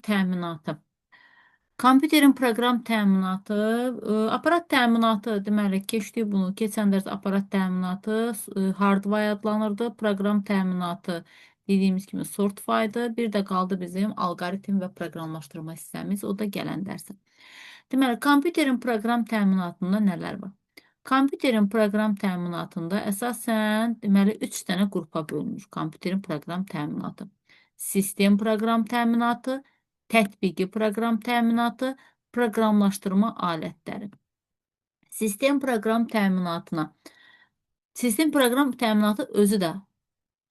təminatı. Kompüterin proqram təminatı, aparat təminatı deməli keçdik bunu. Keçən dərs aparat təminatı hardware adlanırdı. Proqram təminatı dediyimiz kimi Sortify-dır. Bir də qaldı bizim alqoritm və proqramlaşdırma hissəmiz. O da gələn dərsə. Deməli, kompüterin proqram təminatında nələr var? Kompüterin proqram təminatında əsasən deməli 3 dənə qrupa bölünür kompüterin proqram təminatı. Sistem proqram təminatı, tətbiqi proqram təminatı, proqramlaşdırma alətləri. Sistem proqram təminatına. Sistem proqram təminatı özü də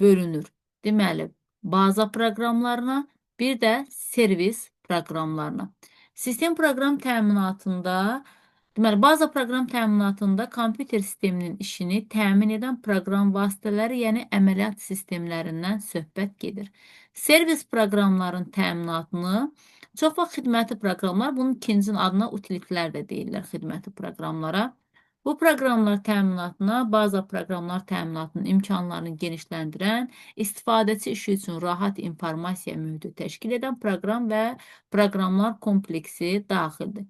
bölünür. Deməli, baza proqramlarına, bir də servis proqramlarına. Sistem proqram təminatında, deməli, baza proqram təminatında kompüter sisteminin işini təmin edən proqram vasitələri, yəni əməliyyat sistemlərindən söhbət gedir. Servis proqramların təminatını, çox vaxt xidməti proqramlar, bunun ikinci adına utilitlər də deyirlər xidməti proqramlara. Bu proqramlar təminatına, baza proqramlar təminatının imkanlarını genişləndirən, istifadəçi işi üçün rahat informasiya mühiti təşkil edən proqram və proqramlar kompleksi daxildir.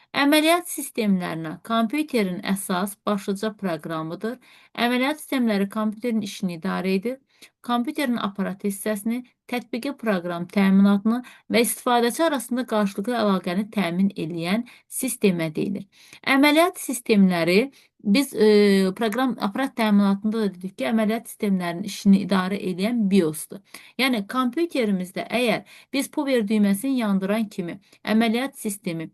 Əməliyyat sistemlərinə kompüterin əsas başlıca proqramıdır. Əməliyyat sistemləri kompüterin işini idarə edir. Kompüterin aparat hissəsini, tətbiqi proqram təminatını və istifadəçi arasında qarşılıqlı əlaqəni təmin edən sistemə deyilir. Əməliyyat sistemləri biz proqram aparat təminatında da dedik ki, əməliyyat sistemlərinin işini idarə edən BIOS-dur. Yəni kompüterimizdə əgər biz power düyməsini yandıran kimi əməliyyat sistemi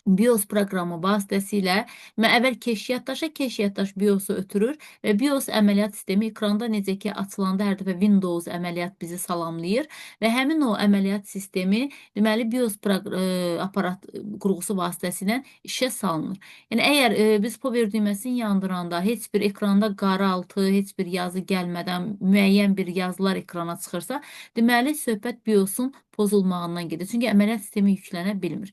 BIOS proqramı vasitəsilə əvvəl keş yaddaş BIOS-u ötürür və BIOS əməliyyat sistemi ekranda necə ki açılanda hər dəfə Windows əməliyyat bizi salamlayır və həmin o əməliyyat sistemi deməli BIOS aparat qurğusu vasitəsilə işə salınır. Yəni əgər biz power düyməsini yandıranda heç bir ekranda qaraltı, heç bir yazı gəlmədən müəyyən bir yazılar ekrana çıxırsa, deməli söhbət BIOS-un pozulmağından gedir. Çünki əməliyyat sistemi yüklənə bilmir.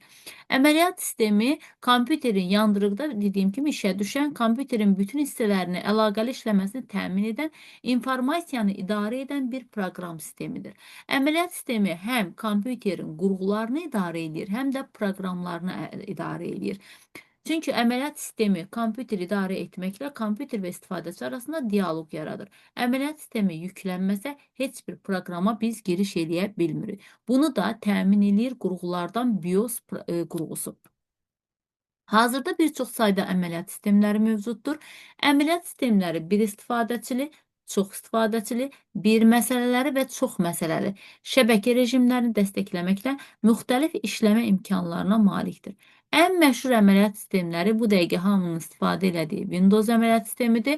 Əməliyyat sistemi kompüterin yandırıqda dediyim kimi işə düşən kompüterin bütün hissələrini əlaqəli işləməsini təmin edən, informasiyanı idarə edən bir proqram sistemidir. Əməliyyat sistemi həm kompüterin qurğularını idarə edir, həm də proqramlarını idarə edir. Çünki əməliyyat sistemi kompüteri idarə etməklə kompüter və istifadəçi arasında dialoq yaradır. Əməliyyat sistemi yüklənməsə heç bir proqrama biz giriş eləyə bilmirik. Bunu da təmin edir qurğulardan BIOS qurğusu. Hazırda bir çox sayda əməliyyat sistemləri mövcuddur. Əməliyyat sistemləri bir istifadəçili, çox istifadəçili, bir məsələləri və çox məsələli şəbəkə rejimlərini dəstəkləməklə müxtəlif işləmə imkanlarına malikdir. Ən məşhur əməliyyat sistemləri bu dəqiqə hamının istifadə elədiyi Windows əməliyyat sistemidir.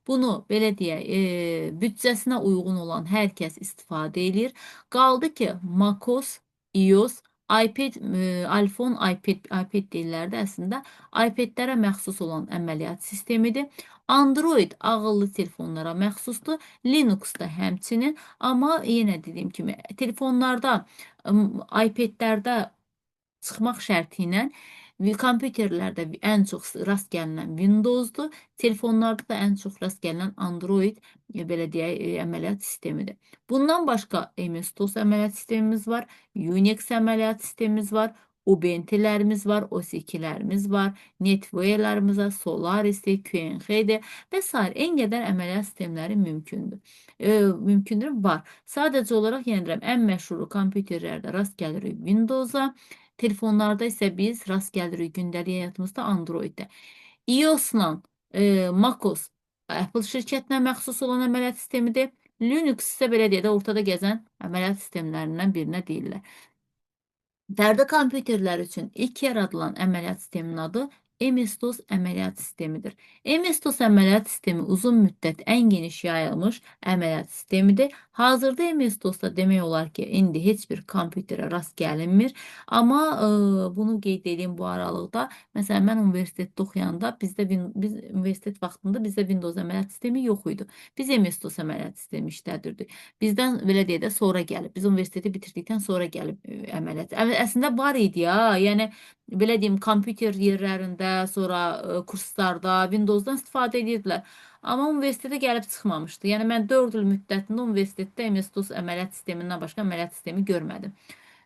Bunu belə deyək, büdcəsinə uyğun olan hər kəs istifadə edir. Qaldı ki, MacOS, iOS, iPad, iPhone, iPad deyirlər də əslində iPad-lərə məxsus olan əməliyyat sistemidir. Android ağıllı telefonlara məxsusdur. Linux da həmçinin, amma yenə dediyim kimi telefonlarda, iPad-lərdə çıxmaq şərti ilə kompüterlərdə ən çox rast gəlinən Windows-dur. Telefonlarda da ən çox rast gəlinən Android belə deyək, əməliyyat sistemidir. Bundan başqa MS-DOS əməliyyat sistemimiz var, Unix əməliyyat sistemimiz var, Ubuntu-lərimiz var, OS2-lərimiz var, NetWare-lərimiz var, Solaris-dir, QNX-dir və s. En qədər əməliyyat sistemləri mümkündür. Var. Sadəcə olaraq yenə deyirəm, ən məşhuru kompüterlərdə rast gəlirik Windows-a, telefonlarda isə biz rast gəlirik gündəlik həyatımızda Android-də. iOS-la MacOS Apple şirkətinə məxsus olan əməliyyat sistemidir. Linux isə belə deyək də ortada gəzən əməliyyat sistemlərindən birinə deyirlər. Fərdi kompüterlər üçün ilk yaradılan əməliyyat sisteminin adı MS-DOS əməliyyat sistemidir. MS-DOS əməliyyat sistemi uzun müddət ən geniş yayılmış əməliyyat sistemidir. Hazırda MS-DOS-da demək olar ki, indi heç bir kompüterə rast gəlinmir. Amma bunu qeyd edeyim bu aralıqda. Məsələn, mən universitetdə oxuyanda biz universitet vaxtında bizdə Windows əməliyyat sistemi yox idi. Biz MS-DOS əməliyyat sistemi işlədirdik. Bizdən belə deyək də sonra gəlib. Biz universiteti bitirdikdən sonra gəlib əməliyyat. Əslində var idi ya. Yəni belə deyim, kompüter yerlərində, sonra kurslarda Windows-dan istifadə edirdilər. Amma universitetə gəlib çıxmamışdı. Yəni mən 4 il müddətində universitetdə MS-DOS əməliyyat sistemindən başqa əməliyyat sistemi görmədim.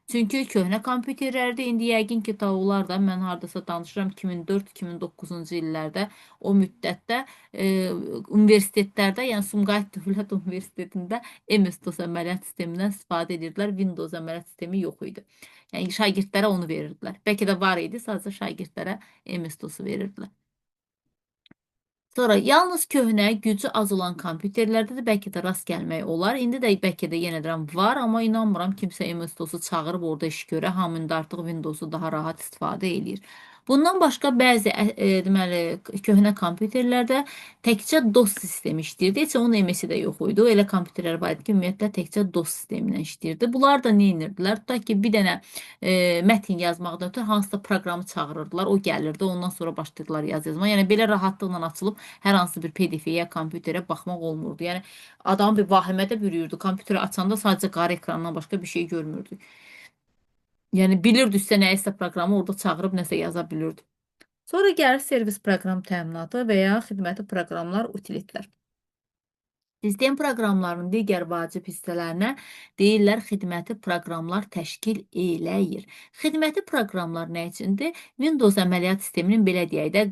Çünki köhnə kompüterlərdə indi yəqin ki, ta onlar da mən hardasa danışıram 2004-2009-cu illərdə o müddətdə universitetlərdə, yəni Sumqayıt Dövlət Universitetində MS-DOS əməliyyat sistemindən istifadə edirdilər. Windows əməliyyat sistemi yox idi. Yəni şagirdlərə onu verirdilər. Bəlkə də var idi, sadəcə şagirdlərə MS-DOS-u verirdilər. Sonra yalnız köhnə, gücü az olan kompüterlərdə də bəlkə də rast gəlmək olar. İndi də bəlkə də yenə deyirəm var, amma inanmıram kimsə MS-DOS-u çağırıb orada iş görə. Hamı indi artıq Windows-u daha rahat istifadə eləyir. Bundan başqa bəzi deməli köhnə kompüterlərdə təkcə DOS sistemi işləyirdi. Heç onun MS-i də yox idi. Elə kompüterlər var idi ki, ümumiyyətlə təkcə DOS sistemi ilə işləyirdi. Bunlar da nə edirdilər? Tutaq ki, bir dənə mətin yazmaqdan ötürü hansısa proqramı çağırırdılar. O gəlirdi. Ondan sonra başladılar yazmağa. Yəni belə rahatlıqla açılıb hər hansı bir PDF-yə ya kompüterə baxmaq olmurdu. Yəni adam bir vahimədə bürüyürdü. Kompüteri açanda sadəcə qara ekrandan başqa bir şey görmürdü. Yəni bilirdi üstə nəyisə proqramı orada çağırıb nəsə yaza bilirdi. Sonra gəlir servis proqram təminatı və ya xidməti proqramlar, utilitlər. Sistem proqramlarının digər vacib hissələrinə deyirlər xidməti proqramlar təşkil eləyir. Xidməti proqramlar nə üçündür? Windows əməliyyat sisteminin belə deyək də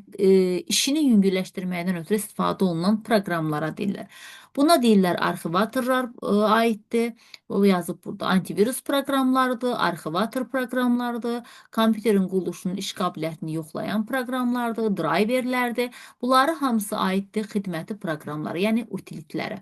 işini yüngülləşdirməkdən ötürü istifadə olunan proqramlara deyirlər. Buna deyirlər arxivatorlar aiddir. O yazıb burada antivirus proqramlarıdır, arxivator proqramlarıdır, kompüterin quruluşunun iş qabiliyyətini yoxlayan proqramlardır, driverlərdir. Bunları hamısı aiddir xidməti proqramları, yəni utilitlərə.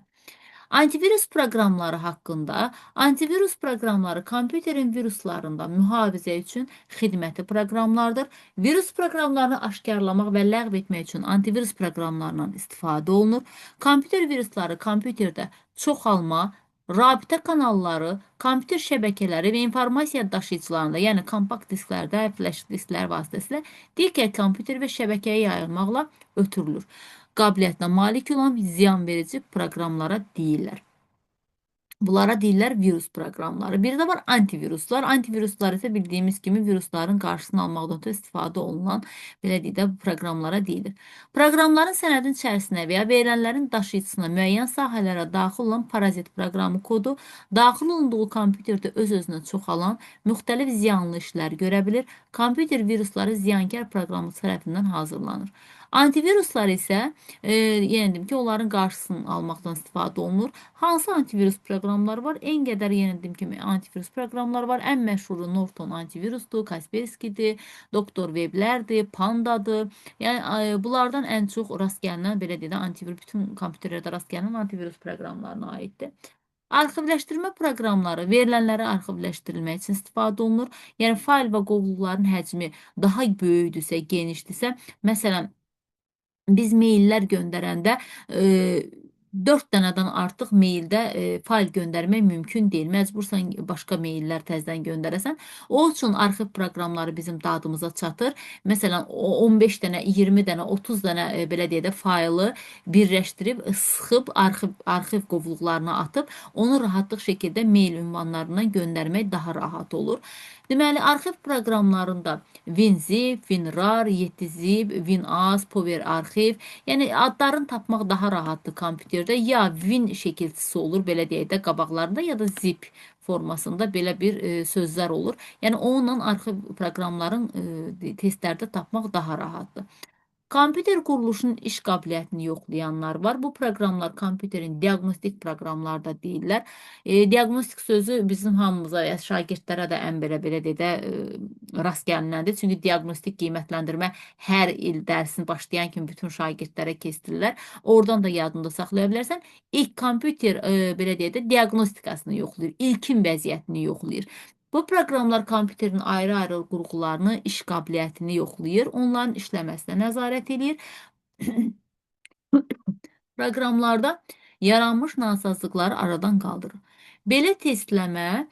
Antivirus proqramları haqqında, antivirus proqramları kompüterin viruslarından mühafizə üçün xidməti proqramlardır. Virus proqramlarını aşkarlamaq və ləğv etmək üçün antivirus proqramlarından istifadə olunur. Kompüter virusları kompüterdə çoxalma, rabitə kanalları, kompüter şəbəkələri və informasiya daşıyıcılarında, yəni kompakt disklərdə, flash disklər vasitəsilə digər kompüter və şəbəkəyə yayılmaqla ötürülür. Qabiliyyətinə malik olan ziyanverici proqramlara deyirlər. Bunlara deyirlər virus proqramları. Bir də var antiviruslar. Antiviruslar isə bildiyimiz kimi virusların qarşısını almaqdan ötürü istifadə olunan, belə deyək də, bu proqramlara deyilir. Proqramların sənədin içərisinə və ya verilənlərin daşıyıcısına müəyyən sahələrə daxil olan parazit proqramı kodu daxil olunduğu kompüterdə öz-özünə çoxalan müxtəlif ziyanlı işlər görə bilir. Kompüter virusları ziyankar proqramçı tərəfindən hazırlanır. Antiviruslar isə yenə deyim ki, onların qarşısını almaqdan istifadə olunur. Hansı antivirus proqramları var? En qədər yenə deyim kimi antivirus proqramları var. Ən məşhuru Norton antivirusdur, Kaspersky'dir, Doktor Weblərdir, Pandadır. Yəni bunlardan ən çox rast gəlinən belə deyək də antivirus bütün kompüterlərdə rast gələn antivirus proqramlarına aiddir. Arxivləşdirmə proqramları verilənləri arxivləşdirilmək üçün istifadə olunur. Yəni fayl və qovluqların həcmi daha böyükdürsə, genişdirsə, məsələn biz maillər göndərəndə 4 dənədən artıq maildə fayl göndərmək mümkün deyil. Məcbursan başqa maillər təzədən göndərəsən. O üçün arxiv proqramları bizim dadımıza çatır. Məsələn, 15 dənə, 20 dənə, 30 dənə belə deyə də faylı birləşdirib, sıxıb arxiv qovluqlarına atıb, onu rahatlıq şəkildə mail ünvanlarından göndərmək daha rahat olur. Deməli, arxiv proqramlarında WinZip, WinRAR, 7zip, WinAs, PowerArxiv, yəni adlarını tapmaq daha rahatdır kompüterdə. Ya Win şəkilçisi olur, belə deyək də qabaqlarında, ya da zip formasında belə bir sözlər olur. Yəni onunla arxiv proqramların testlərdə tapmaq daha rahatdır. Kompüter quruluşunun iş qabiliyyətini yoxlayanlar var. Bu proqramlar kompüterin diaqnostik proqramları da deyirlər. Diaqnostik sözü bizim hamımıza, şagirdlərə də ən belə dedə rast gəlinəndir. Çünki diaqnostik qiymətləndirmə hər il dərsini başlayan kimi bütün şagirdlərə keçdirirlər. Oradan da yadında saxlaya bilərsən. İlk kompüter belə deyə də diaqnostikasını yoxlayır, ilkin vəziyyətini yoxlayır. Bu proqramlar kompüterin ayrı-ayrı qurğularını, iş qabiliyyətini yoxlayır, onların işləməsinə nəzarət edir. Proqramlarda yaranmış nasazlıqları aradan qaldırır. Belə testləmə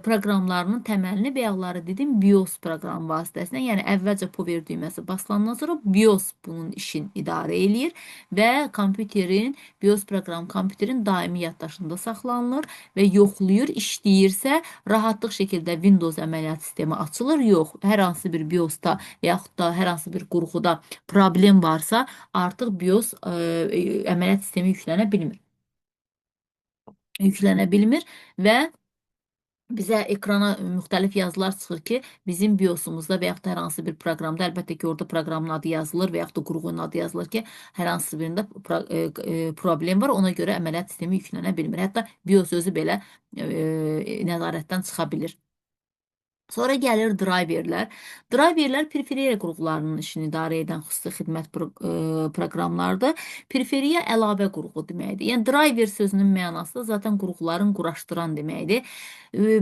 proqramlarının təməlini bayaqları dedim BIOS proqramı vasitəsilə, yəni əvvəlcə power düyməsi basılandan sonra BIOS bunun işini idarə eləyir və BIOS proqramı kompüterin daimi yaddaşında saxlanılır və yoxlayır, işləyirsə rahatlıq şəkildə Windows əməliyyat sistemi açılır, yox. Hər hansı bir BIOS-da və yaxud da hər hansı bir qurğuda problem varsa, artıq BIOS əməliyyat sistemi yüklənə bilmir və bizə ekrana müxtəlif yazılar çıxır ki, bizim BIOS-umuzda və yaxud da hər hansı bir proqramda, əlbəttə ki, orada proqramın adı yazılır və yaxud da qurğunun adı yazılır ki, hər hansı birində problem var, ona görə əməliyyat sistemi yüklənə bilmir. Hətta BIOS özü belə nəzarətdən çıxa bilir. Sonra gəlir driverlər. Driverlər periferiya qurğularının işini idarə edən xüsusi xidmət proqramlardır. Periferiya əlavə qurğu deməkdir. Yəni driver sözünün mənası da zaten qurğuların quraşdıran deməkdir.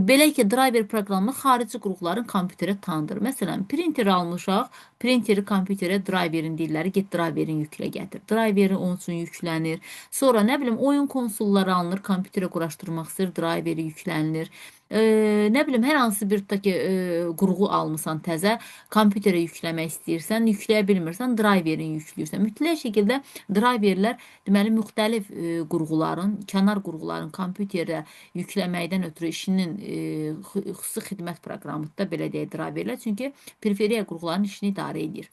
Belə ki, driver proqramı xarici qurğuların kompüterə tanıdır. Məsələn, printer almışaq, printeri kompüterə driverin deyirlər, get driverin yüklə gətir. Driverin onun üçün yüklənir. Sonra nə bilim oyun konsolları alınır, kompüterə quraşdırmaq istəyir, driveri yüklənilir. Nə bilim, hər hansı bir tutaq ki, qurğu almısan təzə, kompüterə yükləmək istəyirsən, yükləyə bilmirsən, driverin yükləyirsən. Mütləq şəkildə driverlər deməli müxtəlif qurğuların, kənar qurğuların kompüterə yükləməkdən ötürü işinin xüsusi xidmət proqramıdır da belə deyək driverlər. Çünki periferiya qurğuların işini idarə edir.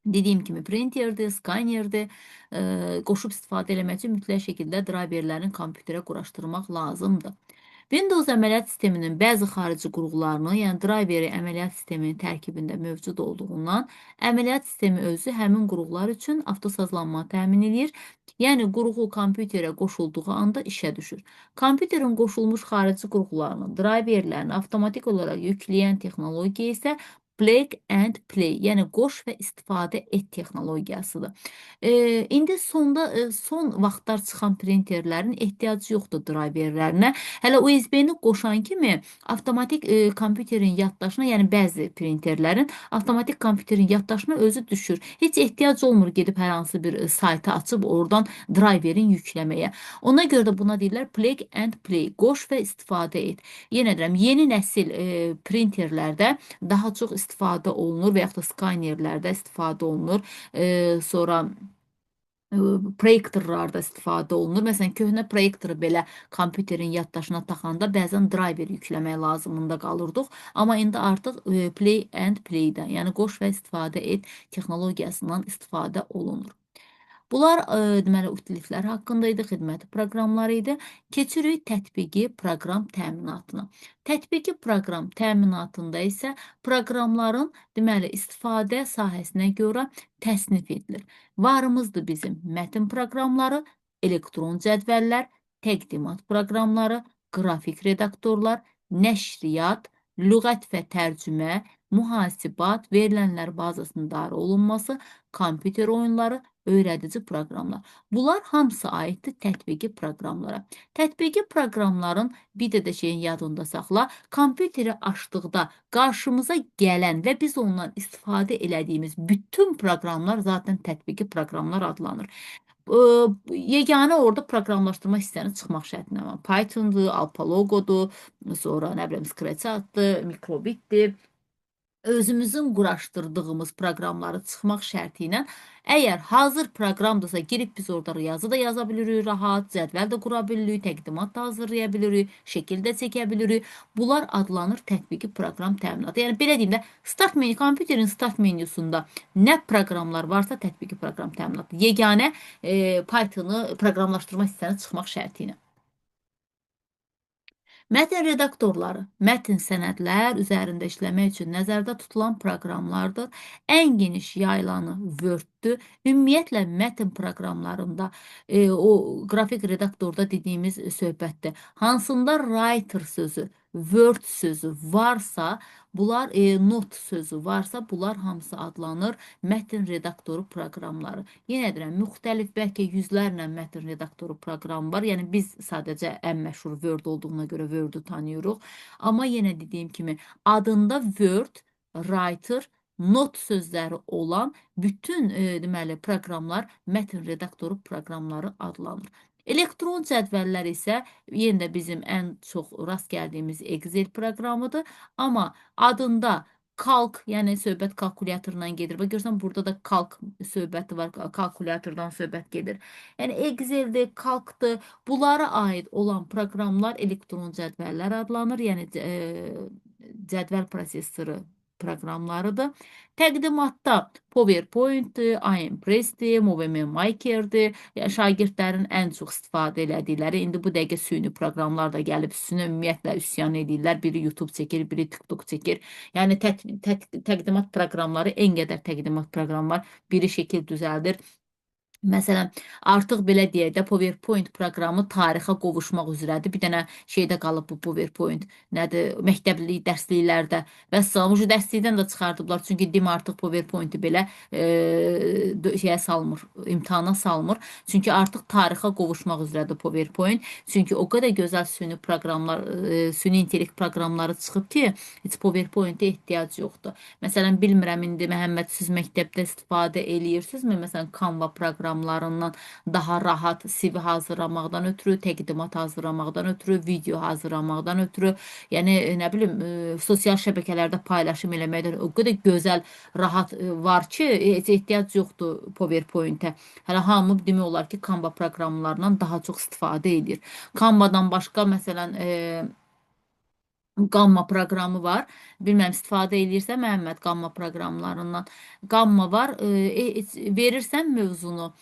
Dediyim kimi printerdir, skanerdir. Qoşub istifadə eləmək üçün mütləq şəkildə driverlərin kompüterə quraşdırmaq lazımdır. Windows əməliyyat sisteminin bəzi xarici qurğularını, yəni driveri əməliyyat sisteminin tərkibində mövcud olduğundan, əməliyyat sistemi özü həmin qurğular üçün avtosazlanma təmin edir. Yəni qurğu kompüterə qoşulduğu anda işə düşür. Kompüterin qoşulmuş xarici qurğularını, driverlərini avtomatik olaraq yükləyən texnologiya isə Plug and Play, yəni qoş və istifadə et texnologiyasıdır. İndi son vaxtlar çıxan printerlərin ehtiyacı yoxdur driverlərinə. Hələ USB-ni qoşan kimi avtomatik kompüterin yaddaşına, yəni bəzi printerlərin avtomatik kompüterin yaddaşına özü düşür. Heç ehtiyac olmur gedib hər hansı bir saytı açıb oradan driverin yükləməyə. Ona görə də buna deyirlər Plug and Play, qoş və istifadə et. Yenə deyirəm, yeni nəsil printerlərdə daha çox istifadə olunur və yaxud da skanerlərdə istifadə olunur. Sonra proyektorlarda istifadə olunur. Məsələn, köhnə proyektoru belə kompüterin yaddaşına taxanda bəzən driver yükləmək lazımında qalırdıq. Amma indi artıq Play and Play-dən, yəni qoş və istifadə et texnologiyasından istifadə olunur. Bunlar deməli utilitlər haqqında idi, xidmət proqramları idi. Keçirik tətbiqi proqram təminatına. Tətbiqi proqram təminatında isə proqramların deməli istifadə sahəsinə görə təsnif edilir. Varımızdır bizim mətn proqramları, elektron cədvəllər, təqdimat proqramları, qrafik redaktorlar, nəşriyyat, lüğət və tərcümə, mühasibat, verilənlər bazasının idarə olunması, kompüter oyunları, öyrədici proqramlar. Bunlar hamısı aiddir tətbiqi proqramlara. Tətbiqi proqramların bir də şeyin yadında saxla, kompüteri açdıqda qarşımıza gələn və biz ondan istifadə elədiyimiz bütün proqramlar zaten tətbiqi proqramlar adlanır. Yeganə orada proqramlaşdırma hissəni çıxmaq şərtinə var. Python'dur, Alpalogo'dur, sonra nə bilim Scratch-dır, Microbit'dir. Özümüzün quraşdırdığımız proqramları çıxmaq şərti ilə əgər hazır proqramdırsa girib biz orada yazı da yaza bilirik rahat, cədvəl də qura bilirik, təqdimat da hazırlaya bilirik, şəkil də çəkə bilirik. Bunlar adlanır tətbiqi proqram təminatı. Yəni belə deyim də, kompüterin start menüsündə nə proqramlar varsa tətbiqi proqram təminatı. Yeganə Python-u proqramlaşdırma hissəni çıxmaq şərti ilə. Mətn redaktorları, mətn sənədlər üzərində işləmək üçün nəzərdə tutulan proqramlardır. Ən geniş yayılanı Word-dür. Ümumiyyətlə, mətn proqramlarında o qrafik redaktorda dediyimiz söhbətdir. Hansında writer sözü, Word sözü varsa, bunlar not sözü varsa, bunlar hamısı adlanır mətn redaktoru proqramları. Yenə deyirəm, müxtəlif bəlkə yüzlərlə mətn redaktoru proqramı var. Yəni biz sadəcə ən məşhur Word olduğuna görə Word-u tanıyırıq. Amma yenə dediyim kimi adında Word, Writer, not sözləri olan bütün deməli proqramlar mətn redaktoru proqramları adlanır. Elektron cədvəllər isə yenə də bizim ən çox rast gəldiyimiz Excel proqramıdır. Amma adında kalk, yəni söhbət kalkulyatordan gedir. Bax, görürsən, burada da kalk söhbəti var, kalkulyatordan söhbət gedir. Yəni Excel'dir, kalkdır, bunlara aid olan proqramlar elektron cədvəllər adlanır. Yəni cədvəl prosesoru proqramlarıdır. Təqdimatda PowerPoint-dir, iImpress-dir, Movie Maker-dir. Şagirdlərin ən çox istifadə elədikləri, indi bu dəqiqə süni proqramlar da gəlib, üstünə ümumiyyətlə üsyan edirlər. Biri YouTube çəkir, biri TikTok çəkir. Yəni təqdimat proqramları, en qədər təqdimat proqramı var. Biri şəkil düzəldir. Məsələn, artıq belə deyək də PowerPoint proqramı tarixə qovuşmaq üzrədir. Bir dənə şeydə qalıb bu PowerPoint. Nədir? Məktəblik dərsliklərdə. Vəssalam, ucu dərslikdən də çıxardıblar. Çünki Dim artıq PowerPoint-i belə şeyə salmır, imtahana salmır. Çünki artıq tarixə qovuşmaq üzrədir PowerPoint. Çünki o qədər gözəl süni proqramlar, süni intellekt proqramları çıxıb ki, heç PowerPoint-ə ehtiyac yoxdur. Məsələn, bilmirəm indi Məhəmməd siz məktəbdə istifadə eləyirsinizmi? Məsələn, Canva proqramlarından daha rahat CV hazırlamaqdan ötürü, təqdimat hazırlamaqdan ötürü, video hazırlamaqdan ötürü, yəni nə bilim, sosial şəbəkələrdə paylaşım eləməkdən o qədər gözəl, rahat var ki, heç ehtiyac yoxdur PowerPoint-ə. Hələ hamı demək olar ki, Canva proqramlarından daha çox istifadə edir. Canva-dan başqa məsələn Gamma proqramı var. Bilməm istifadə eləyirsən Məhəmməd Gamma proqramlarından. Gamma var. Verirsən mövzunu.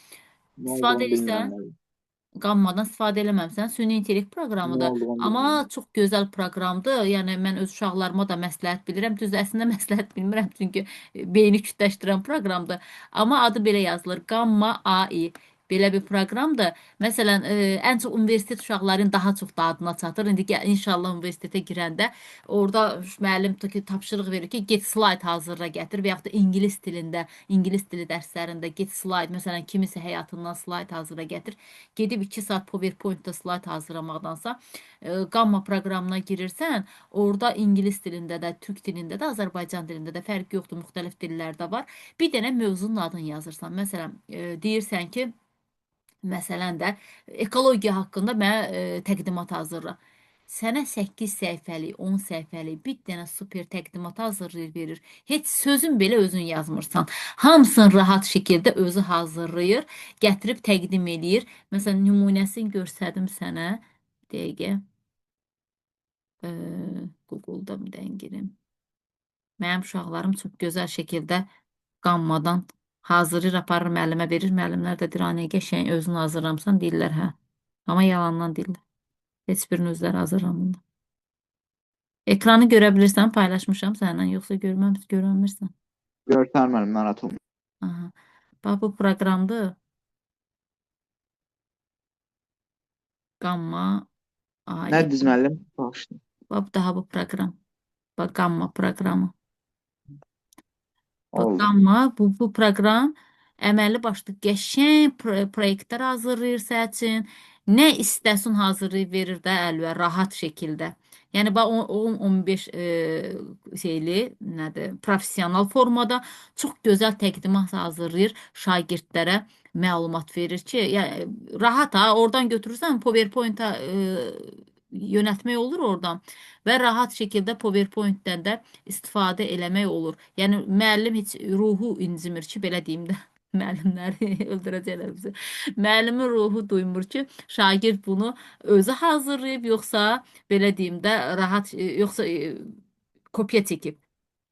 Ne İstifadə olduğunu edirsən. bilmirəm nədir. Qammadan istifadə eləməmsən. Süni intellekt Ne proqramıdır. olduğunu Amma bilmirəm. çox gözəl proqramdır. Yəni mən öz uşaqlarıma da məsləhət bilirəm. Düz əslində məsləhət bilmirəm çünki beyni kütləşdirən proqramdır. Amma adı belə yazılır. Gamma AI. Belə bir proqramdır. Məsələn, ən çox universitet uşaqlarının daha çox dadına çatır. İndi inşallah universitetə girəndə orada müəllim tapşırıq verir ki, get slayd hazırla gətir və yaxud da ingilis dilində, ingilis dili dərslərində get slayd, məsələn, kimisə həyatından slayd hazırla gətir. Gedib 2 saat PowerPoint-da slayd hazırlamaqdansa, Gamma proqramına girirsən, orada ingilis dilində də, türk dilində də, Azərbaycan dilində də fərq yoxdur, müxtəlif dillərdə var. Bir dənə mövzunun adını yazırsan. Məsələn, deyirsən ki, məsələn də ekologiya haqqında mənə təqdimat hazırla. Sənə 8 səhifəlik, 10 səhifəlik bir dənə super təqdimat hazırlayır verir. Heç sözün belə özün yazmırsan. Hamısını rahat şəkildə özü hazırlayır, gətirib təqdim eləyir. Məsələn, nümunəsini göstərdim sənə. Bir dəqiqə. Google-da bir dəngirim. Mənim uşaqlarım çox gözəl şəkildə qammadan hazırlayır, aparır müəllimə verir. Müəllimlər də deyir, "Anə qəşəng özün hazırlamısan?" Deyirlər, "Hə." Amma yalandan deyirlər. Heç birini özləri hazırlamırlar. Ekranı görə bilirsən, paylaşmışam səninlə, yoxsa görməmirsən? Görsənmədim, narahat olma. Aha. Bax bu proqramdır. Gamma AI. Nə düzməlim? Bağışlayın. Bax daha bu proqram. Bax Gamma proqramı. Oldu. Amma bu proqram əməlli başlı qəşəng proyektlər hazırlayır sənin üçün. Nə istəsən hazırlayıb verir də əlvə rahat şəkildə. Yəni bax 10-15 şeyli, nədir, professional formada çox gözəl təqdimat hazırlayır şagirdlərə məlumat verir ki, yəni rahat ha, oradan götürürsən PowerPoint-a yönəltmək olur oradan və rahat şəkildə PowerPoint-dən də istifadə eləmək olur. Yəni müəllim heç ruhu incimir ki, belə deyim də. Müəllimləri öldürəcəklər bizi. Müəllimin ruhu duymur ki, şagird bunu özü hazırlayıb, yoxsa belə deyim də, rahat yoxsa kopya çəkib.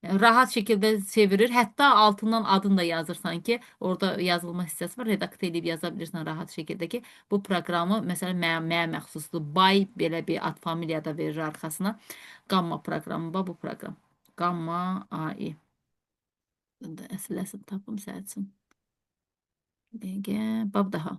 Rahat şəkildə çevirir. Hətta altından adını da yazırsan ki, orada yazılma hissəsi var. Redaktə edib yaza bilirsən rahat şəkildə ki, bu proqramı məsələn mənə məxsusdur. Bay belə bir ad familiya da verir arxasına. Gamma proqramı bu proqram. Gamma AI. Əsl tapım sənin üçün. Dəqiqə, bab daha.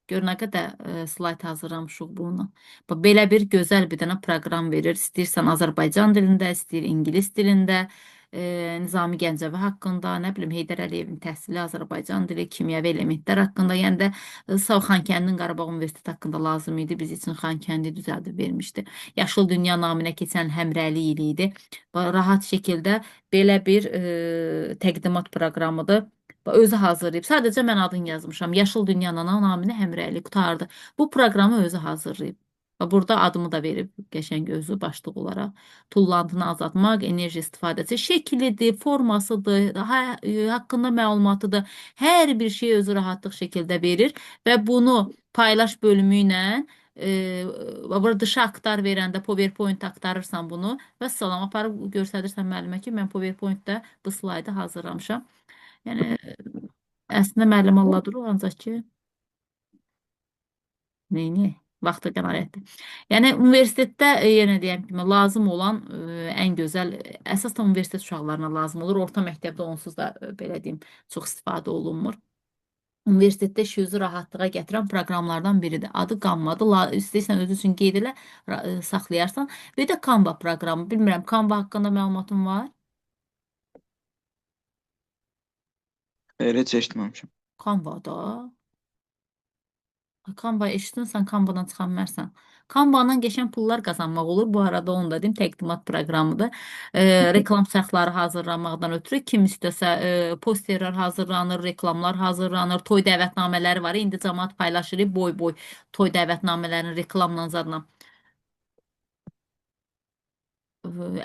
Gör nə qədər slayd hazırlamışıq bununla. Belə bir gözəl bir dənə proqram verir. İstəyirsən Azərbaycan dilində, istəyir ingilis dilində, Nizami Gəncəvi haqqında, nə bilim Heydər Əliyevin təhsili, Azərbaycan dili, kimyəvi elementlər haqqında, yəni də sağ Xankəndinin Qarabağ Universiteti haqqında lazım idi. Biz üçün Xankəndi düzəldib vermişdi. Yaşıl Dünya naminə keçən həmrəylik ili idi. Rahat şəkildə belə bir təqdimat proqramıdır. Özü hazırlayıb. Sadəcə mən adını yazmışam. Yaşıl Dünyanın naminə həmrəylik qutardı. Bu proqramı özü hazırlayıb. Burada adımı da verib qəşəng özü başlıq olaraq. Tullantını azaltmaq, enerji istifadəsi, şəklidir, formasıdır, haqqında məlumatıdır. Hər bir şey özü rahatlıq şəkildə verir və bunu paylaş bölümü ilə burada dışa aktar verəndə PowerPoint aktarırsan bunu və salam aparıb göstərirsən müəllimə ki, mən PowerPoint-də bu slaydı hazırlamışam. Yəni əslində müəllim Allah durur, ancaq ki, neyini? Vaxtı qənaətdir. Yəni universitetdə yenə deyəm kimi lazım olan ən gözəl əsasda universitet uşaqlarına lazım olur. Orta məktəbdə onsuz da belə deyim çox istifadə olunmur. Universitetdə işinizi rahatlığa gətirən proqramlardan biridir. Adı Canva-dır. İstəyirsən özü üçün qeyd elə, saxlayarsan. Bir də Canva proqramı. Bilmirəm, Canva haqqında məlumatın var? Heç eşitməmişəm. Canva-da. Canva eşitsən, Canva-dan çıxa bilmərsən. Canva-dan qəşəng pullar qazanmaq olur. Bu arada onu da deyim, təqdimat proqramıdır. Reklam saytları hazırlamaqdan ötürü kim istəsə posterlər hazırlanır, reklamlar hazırlanır, toy dəvətnamələri var. İndi cəmaət paylaşır boy-boy toy dəvətnamələrini reklamla zadla.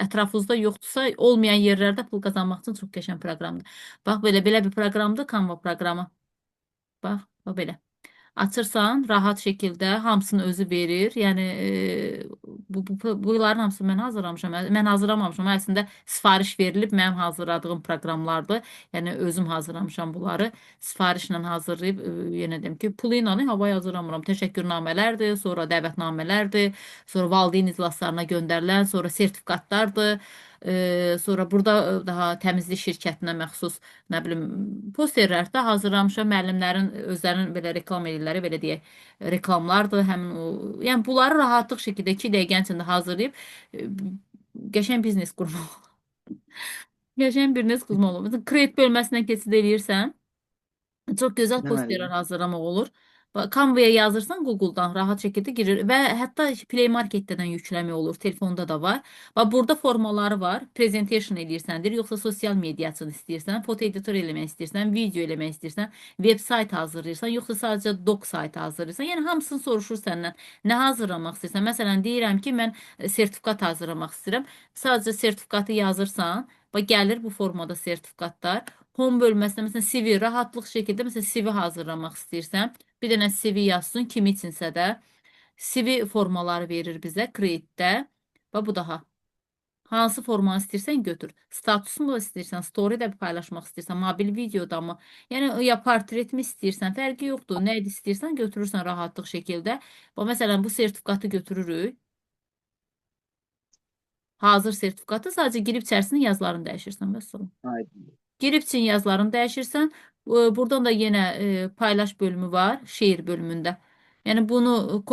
Ətrafınızda yoxdursa, olmayan yerlərdə pul qazanmaq üçün çox qəşəng proqramdır. Bax, belə bir proqramdır Canva proqramı. Bax, bax belə. Açırsan, rahat şəkildə hamısını özü verir. Yəni bunların hamısını mən hazırlamışam. Mən hazırlamamışam. Əslində sifariş verilib mənim hazırladığım proqramlardır. Yəni özüm hazırlamışam bunları. Sifarişlə hazırlayıb yenə deyim ki, pulu ilə havaya hazırlamıram. Təşəkkürnamələrdir, sonra dəvətnamələrdir, sonra valideyn iclaslarına göndərilən, sonra sertifikatlardır. Sonra burada daha təmizlik şirkətinə məxsus nə bilim posterlər də hazırlamışam. Müəllimlərin özlərinin belə reklam edirlər, belə deyək, reklamlardır. Həmin o, yəni bunları rahatlıq şəkildə 2 dəqiqənin içində hazırlayıb qəşəng biznes qurmaq. Qəşəng biznes qurmaq olur. Məsələn, kredit bölməsindən keçid eləyirsən. Çox gözəl posterlər Eləməliyəm. hazırlamaq olur. Canva-ya yazırsan Google-dan rahat şəkildə girir və hətta Play Market-dən yükləmək olur. Telefonda da var. Və burada formaları var. Presentation eləyirsəndir, yoxsa sosial mediasını istəyirsən, foto editor eləmək istəyirsən, video eləmək istəyirsən, veb sayt hazırlayırsan, yoxsa sadəcə doc saytı hazırlayırsan. Yəni hamısını soruşur səndən. Nə hazırlamaq istəyirsən? Məsələn, deyirəm ki, mən sertifikat hazırlamaq istəyirəm. Sadəcə sertifikatı yazırsan, və gəlir bu formada sertifikatlar. Home bölməsində məsələn CV rahatlıq şəkildə məsələn CV hazırlamaq istəyirsən, bir dənə CV yazsın kimi içinsə də CV formaları verir bizə Create-də və bu daha. Hansı formanı istəyirsən götür. Statusunu da istəyirsən, story də paylaşmaq istəyirsən, mobil videoda mı? Yəni ya portret mi istəyirsən, fərqi yoxdur. Nə istəyirsən götürürsən rahatlıq şəkildə. Və məsələn bu sertifikatı götürürük. Hazır sertifikatı sadəcə girib içərisində yazılarını dəyişirsən və sonra. Aydın. Girib Çin yazılarını dəyişirsən. Buradan da yenə paylaş bölümü var, şeir bölümündə. Yəni bunu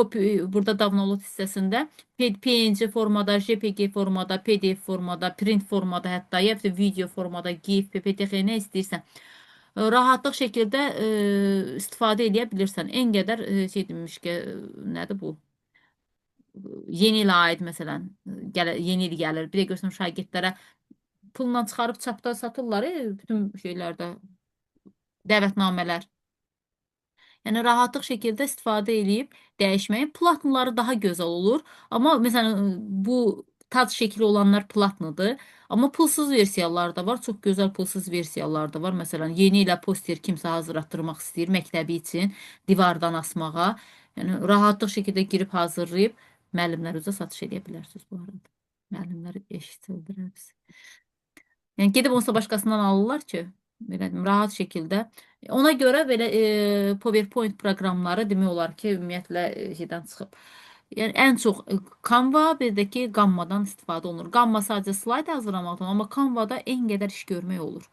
burada download hissəsində PNG formada, JPG formada, PDF formada, print formada, hətta ya da video formada, GIF, PPTX nə istəyirsən. Rahatlıq şəkildə istifadə edə bilirsən. En qədər şey demiş ki, nədir bu? Yeni ilə aid məsələn, yeni il gəlir. Bir də görsəm şagirdlərə pulla çıxarıb çapda satırlar, bütün şeylərdə dəvətnamələr. Yəni rahatlıq şəkildə istifadə edib dəyişməyin platnları daha gözəl olur. Amma məsələn bu tac şəkli olanlar platnıdır. Amma pulsuz versiyalar da var. Çox gözəl pulsuz versiyalar da var. Məsələn, yeni ilə poster kimsə hazırlatdırmaq istəyir məktəbi üçün divardan asmağa. Yəni rahatlıq şəkildə girib hazırlayıb müəllimlər üzə satış edə bilərsiniz bu arada. Müəllimlər eşitsildirər bizi. Yəni gedib onsa başqasından alırlar ki, belə deyim, rahat şəkildə. Ona görə belə PowerPoint proqramları demək olar ki, ümumiyyətlə şeydən çıxıb. Yəni ən çox Canva, bir də ki, Gamma-dan istifadə olunur. Gamma sadəcə slayd hazırlamaqdan, amma Canva-da en qədər iş görmək olur.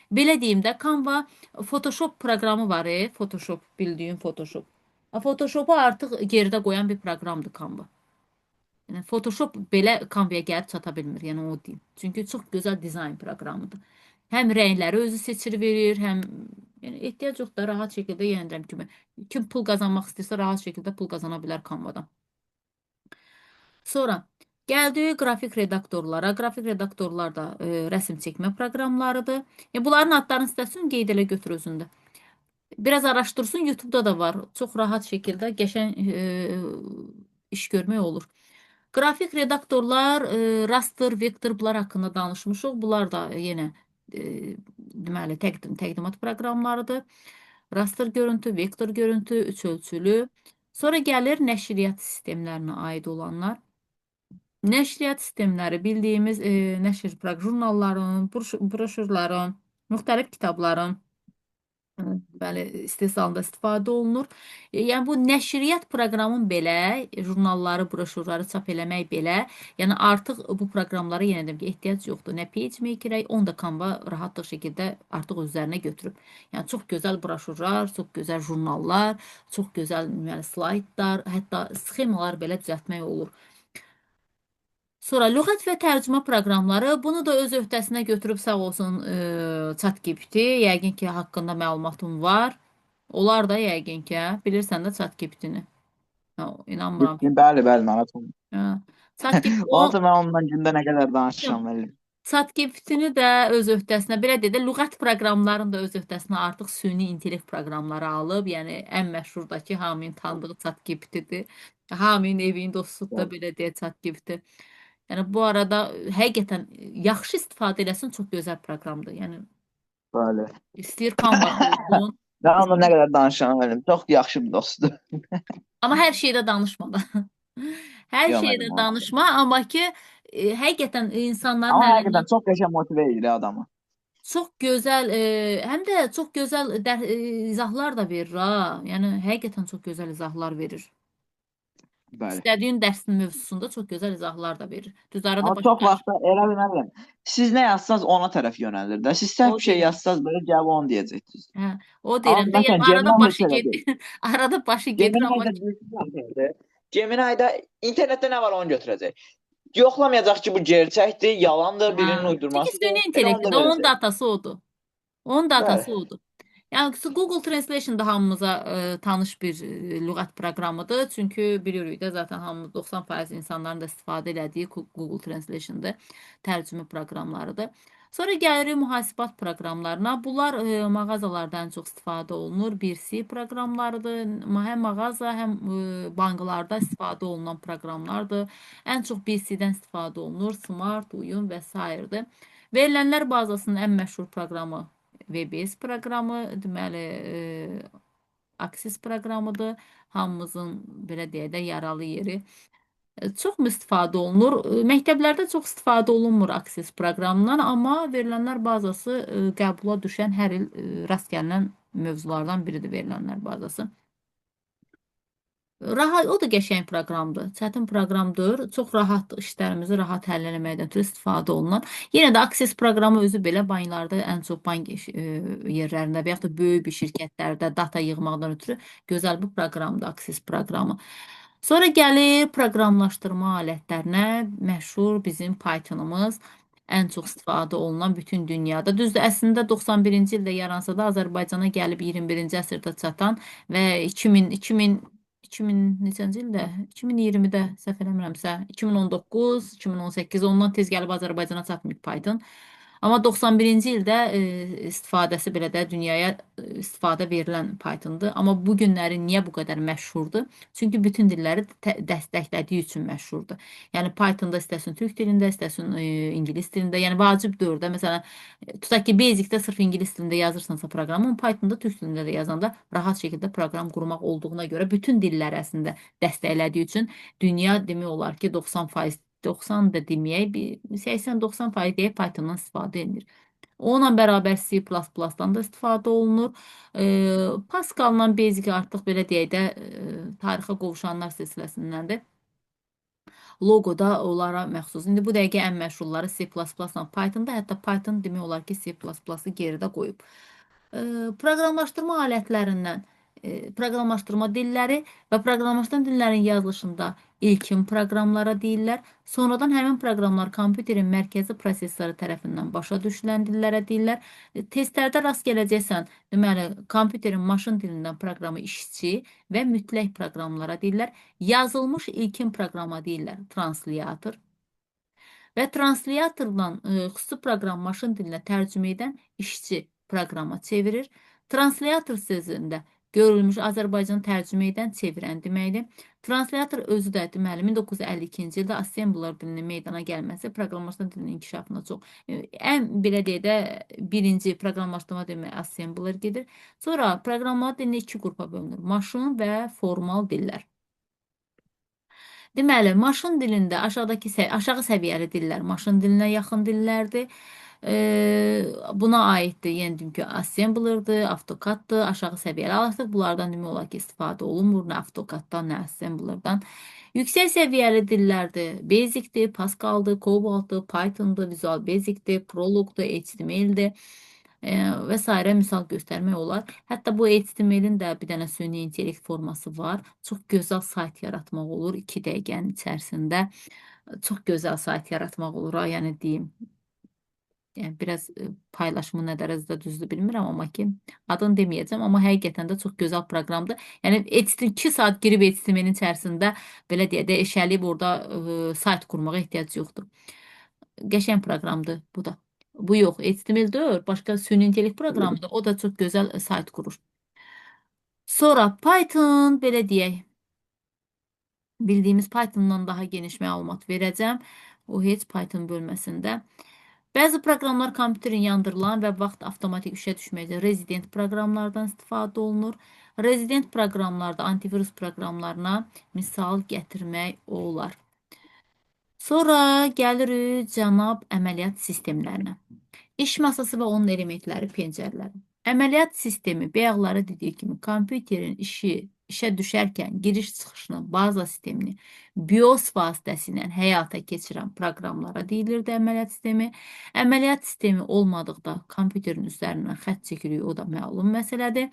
Belə deyim də, Canva Photoshop proqramı var, Photoshop, bildiyin Photoshop. Photoshopu artıq geridə qoyan bir proqramdır Canva. Yəni Photoshop belə Canva-ya gəlib çata bilmir, yəni o deyim. Çünki çox gözəl dizayn proqramıdır. Həm rəngləri özü seçir verir, həm yəni ehtiyac yoxdur, rahat şəkildə yenə kimi. Kim pul qazanmaq istəyirsə rahat şəkildə pul qazana bilər Canva-dan. Sonra gəldik qrafik redaktorlara. Qrafik redaktorlar da rəsm çəkmə proqramlarıdır. Bunların adlarını istəsən qeyd elə götür özündə. Biraz araşdırsın, YouTube-da da var. Çox rahat şəkildə qəşəng iş görmək olur. Qrafik redaktorlar, raster, vektor bunlar haqqında danışmışıq. Bunlar da yenə deməli təqdimat proqramlarıdır. Raster görüntü, vektor görüntü, üç ölçülü. Sonra gəlir nəşriyyat sistemlərinə aid olanlar. Nəşriyyat sistemləri bildiyimiz jurnalların, broşurların, müxtəlif kitabların bəli, istehsalında istifadə olunur. Yəni bu nəşriyyat proqramın belə, jurnalları, broşurları çap eləmək belə, yəni artıq bu proqramlara yenə deyim ki, ehtiyac yoxdur. Nə PageMaker-ə, onu da Canva rahatlıq şəkildə artıq öz üzərinə götürüb. Yəni çox gözəl broşurlar, çox gözəl jurnallar, çox gözəl deməli slaydlar, hətta sxemalar belə düzəltmək olur. Sonra lüğət və tərcümə proqramları bunu da öz öhdəsinə götürüb sağ olsun ChatGPT. Yəqin ki, haqqında məlumatım var. Onlar da yəqin ki, bilirsən də ChatGPT-ni. Hə, inanmıram ki. Bəli, bəli, maraton. Hə. ChatGPT Ondan sonra mən ondan gündə nə qədər danışacağım, müəllim. ChatGPT-ni də öz öhdəsinə, belə deyə də lüğət proqramlarını da öz öhdəsinə artıq süni intellekt proqramları alıb. Yəni ən məşhurdakı hamının tanıdığı ChatGPT-dir. Hamının evinin dostudur da belə deyə ChatGPT. Yəni bu arada həqiqətən yaxşı istifadə eləsən çox gözəl proqramdır. Yəni Bəli. istəyir Canva-da olsun, Mən ondan nə istəyir. qədər danışacağım, müəllim. Çox yaxşı bir dostdur. Amma hər şeydə danışma da. Hər Yox, şeydə müəllim, olmaz. danışma, amma ki həqiqətən insanların Amma əlindən həqiqətən çox qəşəng motivə edir adamı. çox gözəl, həm də çox gözəl izahlar da verir ha. Yəni həqiqətən çox gözəl izahlar verir. Bəli. İstədiyin dərsin mövzusunda çox gözəl izahlar da verir. Düz arada Amma çox başqa vaxt elə bilmərəm. Siz nə yazsanız ona tərəf yönəlir də. Siz səhv o bir şey deyirəm. yazsanız belə cavab onu deyəcəksiniz. Hə, o deyirəm Amma də, yəni məsələn arada Gemini başı heç elə gedir. deyil. Arada başı gedir Gemini amma də deyir. Gemini-də internetdə nə var onu götürəcək. Yoxlamayacaq ki, bu gerçəkdir, yalandır, hə, birinin çünki uydurmasıdır. süni Elə onu da intellektdir. Onun verəcək. datası odur. Onun Bəli. datası odur. Yəni Google Translation da hamımıza tanış bir lüğət proqramıdır. Çünki bilirik də zaten hamımız 90% insanların da istifadə elədiyi Google Translation-dır. Tərcümə proqramlarıdır. Sonra gəlirik mühasibat proqramlarına. Bunlar mağazalarda ən çox istifadə olunur. 1C proqramlarıdır. Həm mağaza, həm banklarda istifadə olunan proqramlardır. Ən çox 1C-dən istifadə olunur. Smart, Uyum və s. Verilənlər bazasının ən məşhur proqramı VBS proqramı, deməli, Access proqramıdır. Hamımızın belə deyə də yaralı yeri. Çoxmu istifadə olunur? Məktəblərdə çox istifadə olunmur Access proqramından, amma verilənlər bazası qəbula düşən hər il rast gəlinən mövzulardan biridir verilənlər bazası. Rahat, o da qəşəng proqramdır. Çətin proqramdır. Çox rahat işlərimizi rahat həll etməkdən ötürü istifadə olunan. Yenə də Access proqramı özü belə banklarda ən çox bank yerlərində və yaxud da böyük bir şirkətlərdə data yığmaqdan ötürü gözəl bir proqramdır Access proqramı. Sonra gəlir proqramlaşdırma alətlərinə. Məşhur bizim Pythonımız ən çox istifadə olunan bütün dünyada. Düzdür, əslində 91-ci ildə yaransa da Azərbaycana gəlib 21-ci əsrdə çatan və 2000 neçənci ildə? 2020-də səhv eləmirəmsə, 2019, 2018 ondan tez gəlib Azərbaycana çatmayıb Python. Amma 91-ci ildə istifadəsi belə də dünyaya istifadə verilən Pythondur. Amma bu günləri niyə bu qədər məşhurdur? Çünki bütün dilləri dəstəklədiyi üçün məşhurdur. Yəni Pythonda istəsin türk dilində, istəsin ingilis dilində, yəni vacib deyil də. Məsələn, tutaq ki, Basic-də sırf ingilis dilində yazırsansa proqramı, Pythonda türk dilində də yazanda rahat şəkildə proqram qurmaq olduğuna görə bütün dillər əslində dəstəklədiyi üçün dünya demək olar ki, 90%, 90 da deməyək, 80-90% deyək Pythondan istifadə edilir. Onunla bərabər C++-dan da istifadə olunur. Pascal-la Basic artıq belə deyək də tarixə qovuşanlar silsiləsindəndir. Logo da onlara məxsus. İndi bu dəqiqə ən məşhurları C++-la Pythonda, hətta Python demək olar ki, C++-ı geridə qoyub. Proqramlaşdırma alətlərindən proqramlaşdırma dilləri və proqramlaşdırma dillərin yazılışında ilkin proqramlara deyirlər. Sonradan həmin proqramlar kompüterin mərkəzi prosessoru tərəfindən başa düşülən dillərə deyirlər. Testlərdə rast gələcəksən, deməli, kompüterin maşın dilindən proqramı işçi və mütləq proqramlara deyirlər. Yazılmış ilkin proqrama deyirlər translyator. Və translyatordan xüsusi proqram maşın dilinə tərcümə edən işçi proqrama çevirir. Translyator sözündə görülmüş Azərbaycan tərcümə edən çevirən deməkdir. Translator özü də deməli 1952-ci ildə assembler dilinin meydana gəlməsi proqramlaşdırma dilinin inkişafına çox ən belə deyək də birinci proqramlaşdırma dilində assembler gedir. Sonra proqramlama dilini iki qrupa bölünür. Maşın və formal dillər. Deməli, maşın dilində aşağı səviyyəli dillər maşın dilinə yaxın dillərdir. Buna aiddir, yəni deyim ki, assemblerdir, AutoCAD-dır, aşağı səviyyəli artıq bunlardan demək olar ki, istifadə olunmur, nə AutoCAD-dan, nə assemblerdan. Yüksək səviyyəli dillərdir, Basic-dir, Pascal-dır, Cobalt-dır, Python-dır, Visual Basic-dir, Prolog-dur, HTML-dir və s. misal göstərmək olar. Hətta bu HTML-in də bir dənə süni intellekt forması var. Çox gözəl sayt yaratmaq olur 2 dəqiqənin içərisində. Çox gözəl sayt yaratmaq olur, yəni deyim. Yəni biraz paylaşımı nə dərəcədə düzdür bilmirəm, amma ki, adını deməyəcəm, amma həqiqətən də çox gözəl proqramdır. Yəni 2 saat girib HTML-in içərisində belə deyə də eşəliyib orada sayt qurmağa ehtiyac yoxdur. Qəşəng proqramdır bu da. Bu yox, HTML deyil, başqa süni intellekt proqramıdır. O da çox gözəl sayt qurur. Sonra Python, belə deyək, bildiyimiz Pythondan daha geniş məlumat verəcəm. O heç Python bölməsində. Bəzi proqramlar kompüterin yandırılan və vaxt avtomatik işə düşməkdə rezident proqramlardan istifadə olunur. Rezident proqramlarda antivirus proqramlarına misal gətirmək olar. Sonra gəlirik cənab əməliyyat sistemlərinə. İş masası və onun elementləri, pencərləri. Əməliyyat sistemi bayaqları dediyi kimi kompüterin işə düşərkən giriş-çıxışını, baza sistemini BIOS vasitəsilə həyata keçirən proqramlara deyilirdi əməliyyat sistemi. Əməliyyat sistemi olmadıqda kompüterin üzərindən xətt çəkirik, o da məlum məsələdir.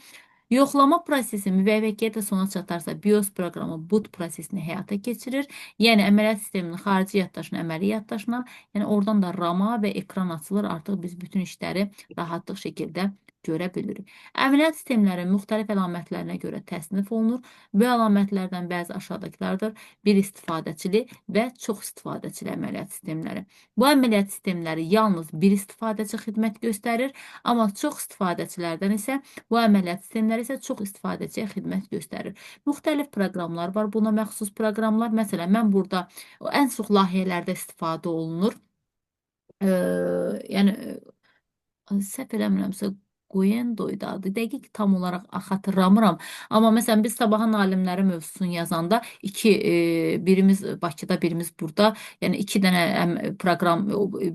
Yoxlama prosesi müvəffəqiyyətlə sona çatarsa BIOS proqramı boot prosesini həyata keçirir. Yəni əməliyyat sisteminin xarici yaddaşına, əməli yaddaşına, yəni oradan da rama və ekran açılır. Artıq biz bütün işləri rahatlıq şəkildə görə bilirik. Əməliyyat sistemləri müxtəlif əlamətlərinə görə təsnif olunur. Bu əlamətlərdən bəzi aşağıdakılardır. Bir istifadəçili və çox istifadəçili əməliyyat sistemləri. Bu əməliyyat sistemləri yalnız bir istifadəçi xidmət göstərir, amma çox istifadəçilərdən isə bu əməliyyat sistemləri isə çox istifadəçiyə xidmət göstərir. Müxtəlif proqramlar var, buna məxsus proqramlar. Məsələn, mən burada ən çox layihələrdə istifadə olunur. Yəni səhv eləmirəmsə Qoyendoydu adı. Dəqiq tam olaraq xatırlamıram. Amma məsələn biz Sabahın alimləri mövzusunu yazanda birimiz Bakıda, birimiz burada. Yəni 2 dənə proqram,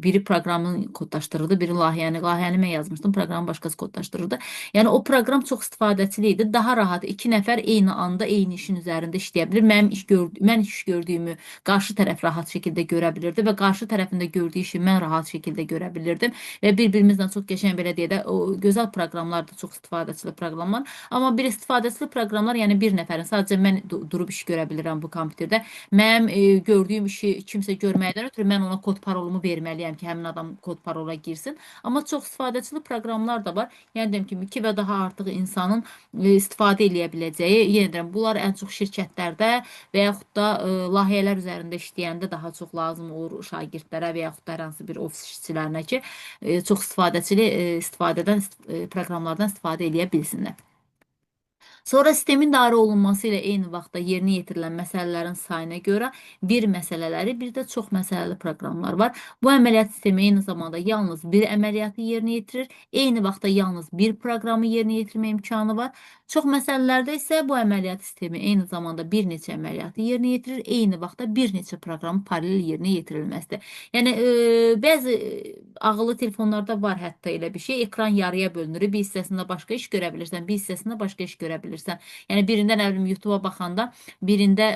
biri proqramın kodlaşdırırdı, biri layihəni. Layihəni mən yazmışdım, proqramı başqası kodlaşdırırdı. Yəni o proqram çox istifadəçili idi. Daha rahat 2 nəfər eyni anda eyni işin üzərində işləyə bilir. Mən iş gördüyümü qarşı tərəf rahat şəkildə görə bilirdi və qarşı tərəfində gördüyü işi mən rahat şəkildə görə bilirdim və bir-birimizlə çox qəşəng belə deyə də o gözəl proqramlar da çox istifadəçili proqramlar. Amma bir istifadəçili proqramlar, yəni bir nəfərin sadəcə mən durub iş görə bilirəm bu kompüterdə. Mənim gördüyüm işi kimsə görməkdən ötürü mən ona kod parolumu verməliyəm ki, həmin adam kod parola girsin. Amma çox istifadəçili proqramlar da var. Yəni deyim ki, 2 və daha artıq insanın istifadə eləyə biləcəyi, yenə deyirəm, bunlar ən çox şirkətlərdə və yaxud da layihələr üzərində işləyəndə daha çox lazım olur şagirdlərə və yaxud da hər hansı bir ofis işçilərinə ki, çox proqramlardan istifadə eləyə bilsinlər. Sonra sistemin idarə olunması ilə eyni vaxtda yerinə yetirilən məsələlərin sayına görə bir məsələləri, bir də çox məsələli proqramlar var. Bu əməliyyat sistemi eyni zamanda yalnız bir əməliyyatı yerinə yetirir, eyni vaxtda yalnız bir proqramı yerinə yetirmə imkanı var. Çox məsələlərdə isə bu əməliyyat sistemi eyni zamanda bir neçə əməliyyatı yerinə yetirir, eyni vaxtda bir neçə proqramı paralel yerinə yetirilməsidir. Yəni bəzi ağıllı telefonlarda var hətta elə bir şey, ekran yarıya bölünür, bir hissəsində başqa iş görə bilirsən, bir hissəsində başqa iş görə bilirsən. Yəni birində nə bilim YouTube-a baxanda, birində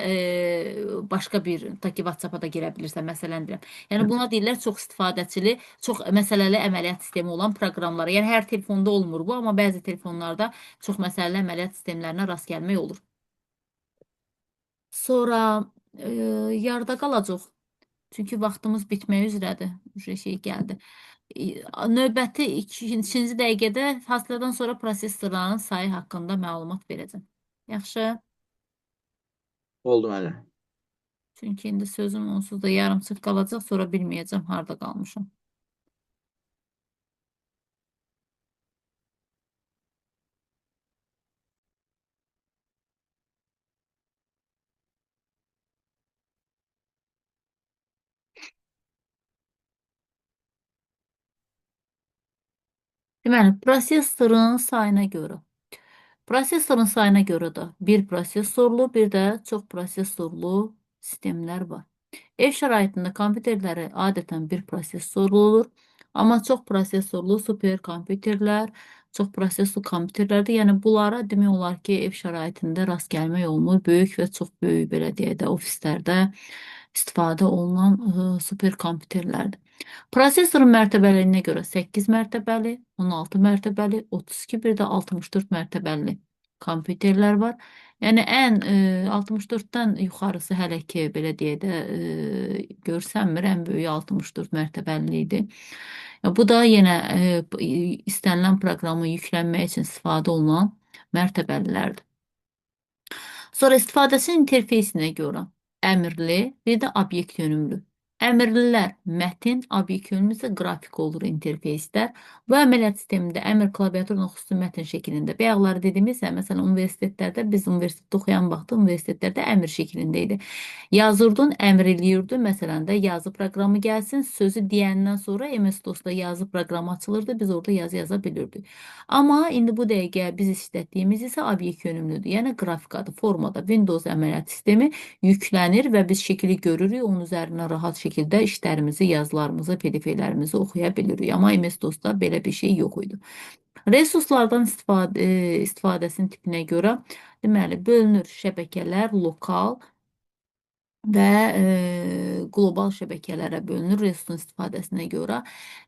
başqa bir taki WhatsApp-a da girə bilirsən, məsələn deyirəm. Yəni buna deyirlər çox istifadəçili, çox məsələli əməliyyat sistemi olan proqramlar. Yəni hər telefonda olmur bu, amma bəzi telefonlarda çox məsələli əməliyyat sistemlərinə rast gəlmək olur. Sonra yarıda qalacaq. Çünki vaxtımız bitmək üzrədir. Şey gəldi. Növbəti ikinci dəqiqədə fasilədən sonra prosesorların sayı haqqında məlumat verəcəm. Yaxşı. Oldu müəllim. Çünki indi sözüm onsuz da yarımçıq qalacaq, sonra bilməyəcəm harda qalmışam. Deməli, prosesorun sayına görə. Prosesorun sayına görə də bir prosesorlu, bir də çox prosesorlu sistemlər var. Ev şəraitində kompüterləri adətən bir prosesorlu olur, amma çox prosesorlu super kompüterlər, çox prosesorlu kompüterlərdir. Yəni bunlara demək olar ki, ev şəraitində rast gəlmək olmur. Böyük və çox böyük belə deyək də ofislərdə istifadə olunan super kompüterlərdir. Prosesorun mərtəbəliyinə görə 8 mərtəbəli, 16 mərtəbəli, 32, bir də 64 mərtəbəli kompüterlər var. Yəni ən 64-dən yuxarısı hələ ki belə deyə də görsənmir, ən böyüyü 64 mərtəbəli idi. Bu da yenə istənilən proqramı yüklənmək üçün istifadə olunan mərtəbəlilərdir. Sonra istifadəçinin interfeysinə görə əmrli, bir də obyekt yönümlü. Əmrlilər mətin, obyekt yönümlü isə qrafik olur interfeyslər. Bu əməliyyat sistemində əmr klaviaturla xüsusi mətin şəklində. Bayaqları dediyimiz, məsələn, universitetlərdə, biz universitetdə oxuyan vaxtı universitetlərdə əmr şəklində idi. Yazırdın, əmr eləyirdi. Məsələn də yazı proqramı gəlsin, sözü deyəndən sonra MS-DOS-da yazı proqramı açılırdı. Biz orada yazı yaza bilirdik. Amma indi bu dəqiqə biz işlətdiyimiz isə obyekt yönümlüdür. Yəni qrafikadır, formada Windows əməliyyat sistemi yüklənir və biz şəkili görürük. Onun üzərindən rahat şəkildə işlərimizi, yazılarımızı, PDF-lərimizi oxuya bilirik. Amma MS-DOS-da belə bir şey yox idi. Resurslardan istifadəsinin tipinə görə deməli bölünür şəbəkələr, lokal və qlobal şəbəkələrə bölünür resursun istifadəsinə görə.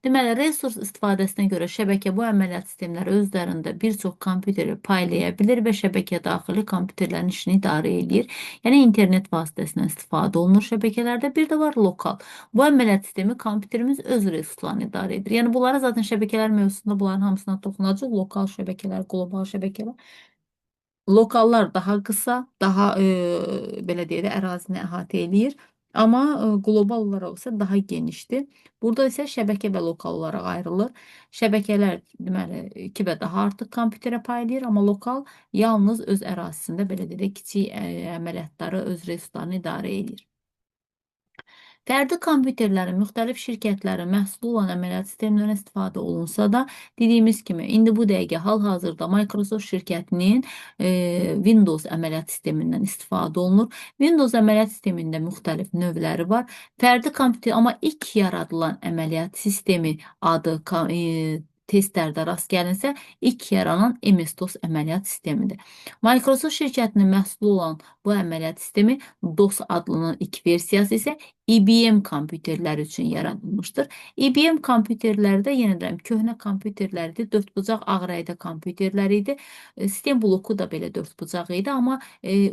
Deməli, resurs istifadəsinə görə şəbəkə bu əməliyyat sistemləri özlərində bir çox kompüteri paylaya bilir və şəbəkə daxili kompüterlərin işini idarə edir. Yəni, internet vasitəsindən istifadə olunur şəbəkələrdə. Bir də var lokal. Bu əməliyyat sistemi kompüterimiz öz resurslarını idarə edir. Yəni, bunlara zaten şəbəkələr mövzusunda bunların hamısına toxunacaq. Lokal şəbəkələr, qlobal şəbəkələr. Lokallar daha qısa, daha belə deyək də ərazini əhatə eləyir. Amma qlobal olaraq isə daha genişdir. Burada isə şəbəkə və lokal olaraq ayrılır. Şəbəkələr deməli 2 və daha artıq kompüterə paylayır, amma lokal yalnız öz ərazisində belə deyək də kiçik əməliyyatları, öz resurslarını idarə edir. Fərdi kompüterlərin müxtəlif şirkətlərin məhsulu olan əməliyyat sistemlərindən istifadə olunsa da, dediyimiz kimi, indi bu dəqiqə hal-hazırda Microsoft şirkətinin Windows əməliyyat sistemindən istifadə olunur. Windows əməliyyat sistemində müxtəlif növləri var. Fərdi kompüter, amma ilk yaradılan əməliyyat sistemi adı testlərdə rast gəlinsə, ilk yaranan MS-DOS əməliyyat sistemidir. Microsoft şirkətinin məhsulu olan bu əməliyyat sistemi DOS adlanan ilk versiyası isə IBM kompüterləri üçün yaradılmışdır. IBM kompüterləri də yenə deyirəm, köhnə kompüterlərdir. Dördbucaq ağ rəydə kompüterlər idi. Sistem bloku da belə dördbucaq idi, amma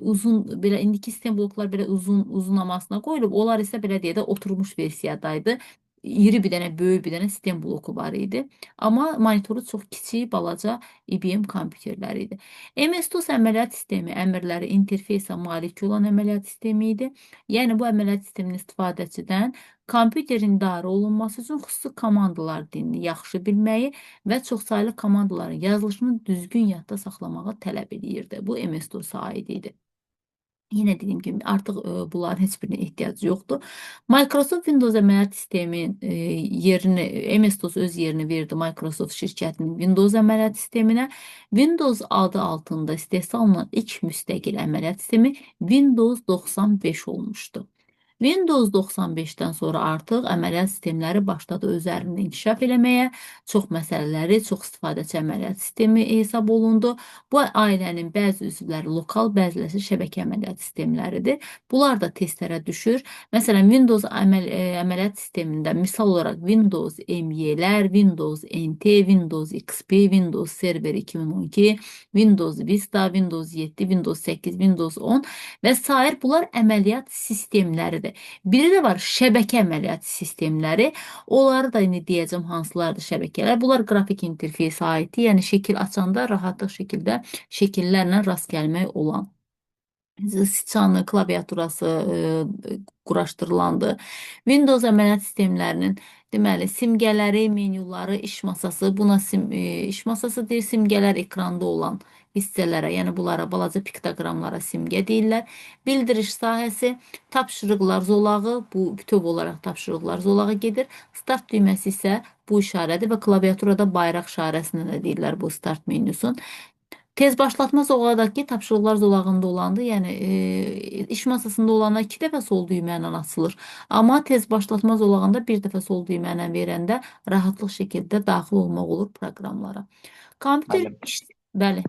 uzun belə indiki sistem bloklar belə uzunamasına qoyulub. Onlar isə belə deyə də oturmuş versiyadaydı. İri bir dənə, böyük bir dənə sistem bloku var idi. Amma monitoru çox kiçik, balaca IBM kompüterləri idi. MS-DOS əməliyyat sistemi əmrləri interfeysə malik olan əməliyyat sistemi idi. Yəni bu əməliyyat sisteminin istifadəçidən kompüterin idarə olunması üçün xüsusi komandalar dilini yaxşı bilməyi və çoxsaylı komandaların yazılışını düzgün yadda saxlamağı tələb edirdi. Bu MS-DOS-a aid idi. Yenə dediyim kimi, artıq bunların heç birinə ehtiyac yoxdur. Microsoft Windows əməliyyat sistemin yerini, MS-DOS öz yerini verdi Microsoft şirkətinin Windows əməliyyat sisteminə. Windows adı altında istehsal olunan ilk müstəqil əməliyyat sistemi Windows 95 olmuşdu. Windows 95-dən sonra artıq əməliyyat sistemləri başladı özlərində inkişaf eləməyə, çox məsələləri, çox istifadəçi əməliyyat sistemi hesab olundu. Bu ailənin bəzi üzvləri lokal, bəziləri şəbəkə əməliyyat sistemləridir. Bunlar da testlərə düşür. Məsələn, Windows əməliyyat sistemində misal olaraq Windows ME-lər, Windows NT, Windows XP, Windows Server 2012, Windows Vista, Windows 7, Windows 8, Windows 10 və sair bunlar əməliyyat sistemləridir. Biri də var şəbəkə əməliyyat sistemləri. Onları da indi deyəcəm hansılardır şəbəkələr. Bunlar qrafik interfeysə aiddir. Yəni şəkil açanda rahatlıq şəkildə şəkillərlə rast gəlmək olan Sıçanı, klaviaturası quraşdırılandır. Windows əməliyyat sistemlərinin deməli simgələri, menyuları, iş masası, buna iş masası deyir, simgələr ekranda olan hissələrə, yəni bunlara balaca piktoqramlara simgə deyirlər. Bildiriş sahəsi, tapşırıqlar zolağı, bu bütöv olaraq tapşırıqlar zolağı gedir. Start düyməsi isə bu işarədir və klaviaturada bayraq işarəsini də deyirlər bu start menyusun. Tez başlatma zolaqdakı tapşırıqlar zolağında olandı. Yəni iş masasında olanda 2 dəfə sol düymə ilə açılır. Amma tez başlatma zolağında bir dəfə sol düymə ilə verəndə rahatlıq şəkildə daxil olmaq olur proqramlara. Kompüter Müəllim, iş... Bəli.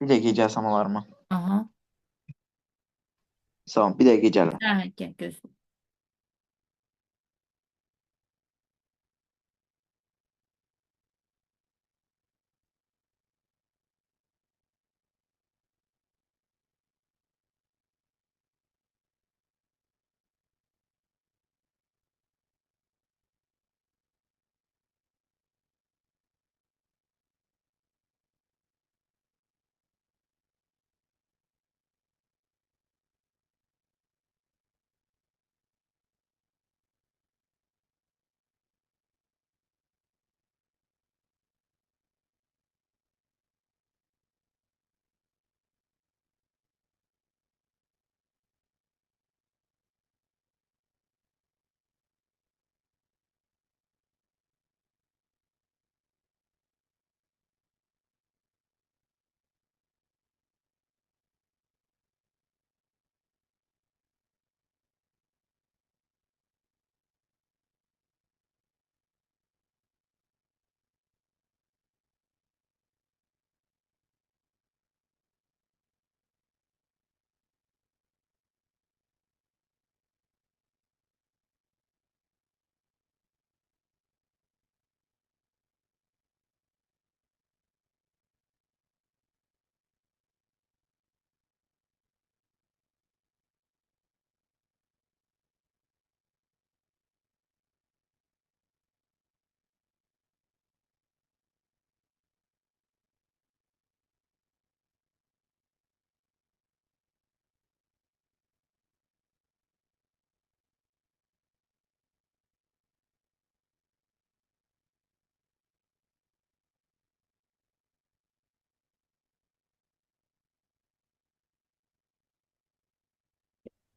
bir dəqiqə icazəm olarmı? Aha. Sağ olun, bir dəqiqə gəlin. Hə, gəl gözlə.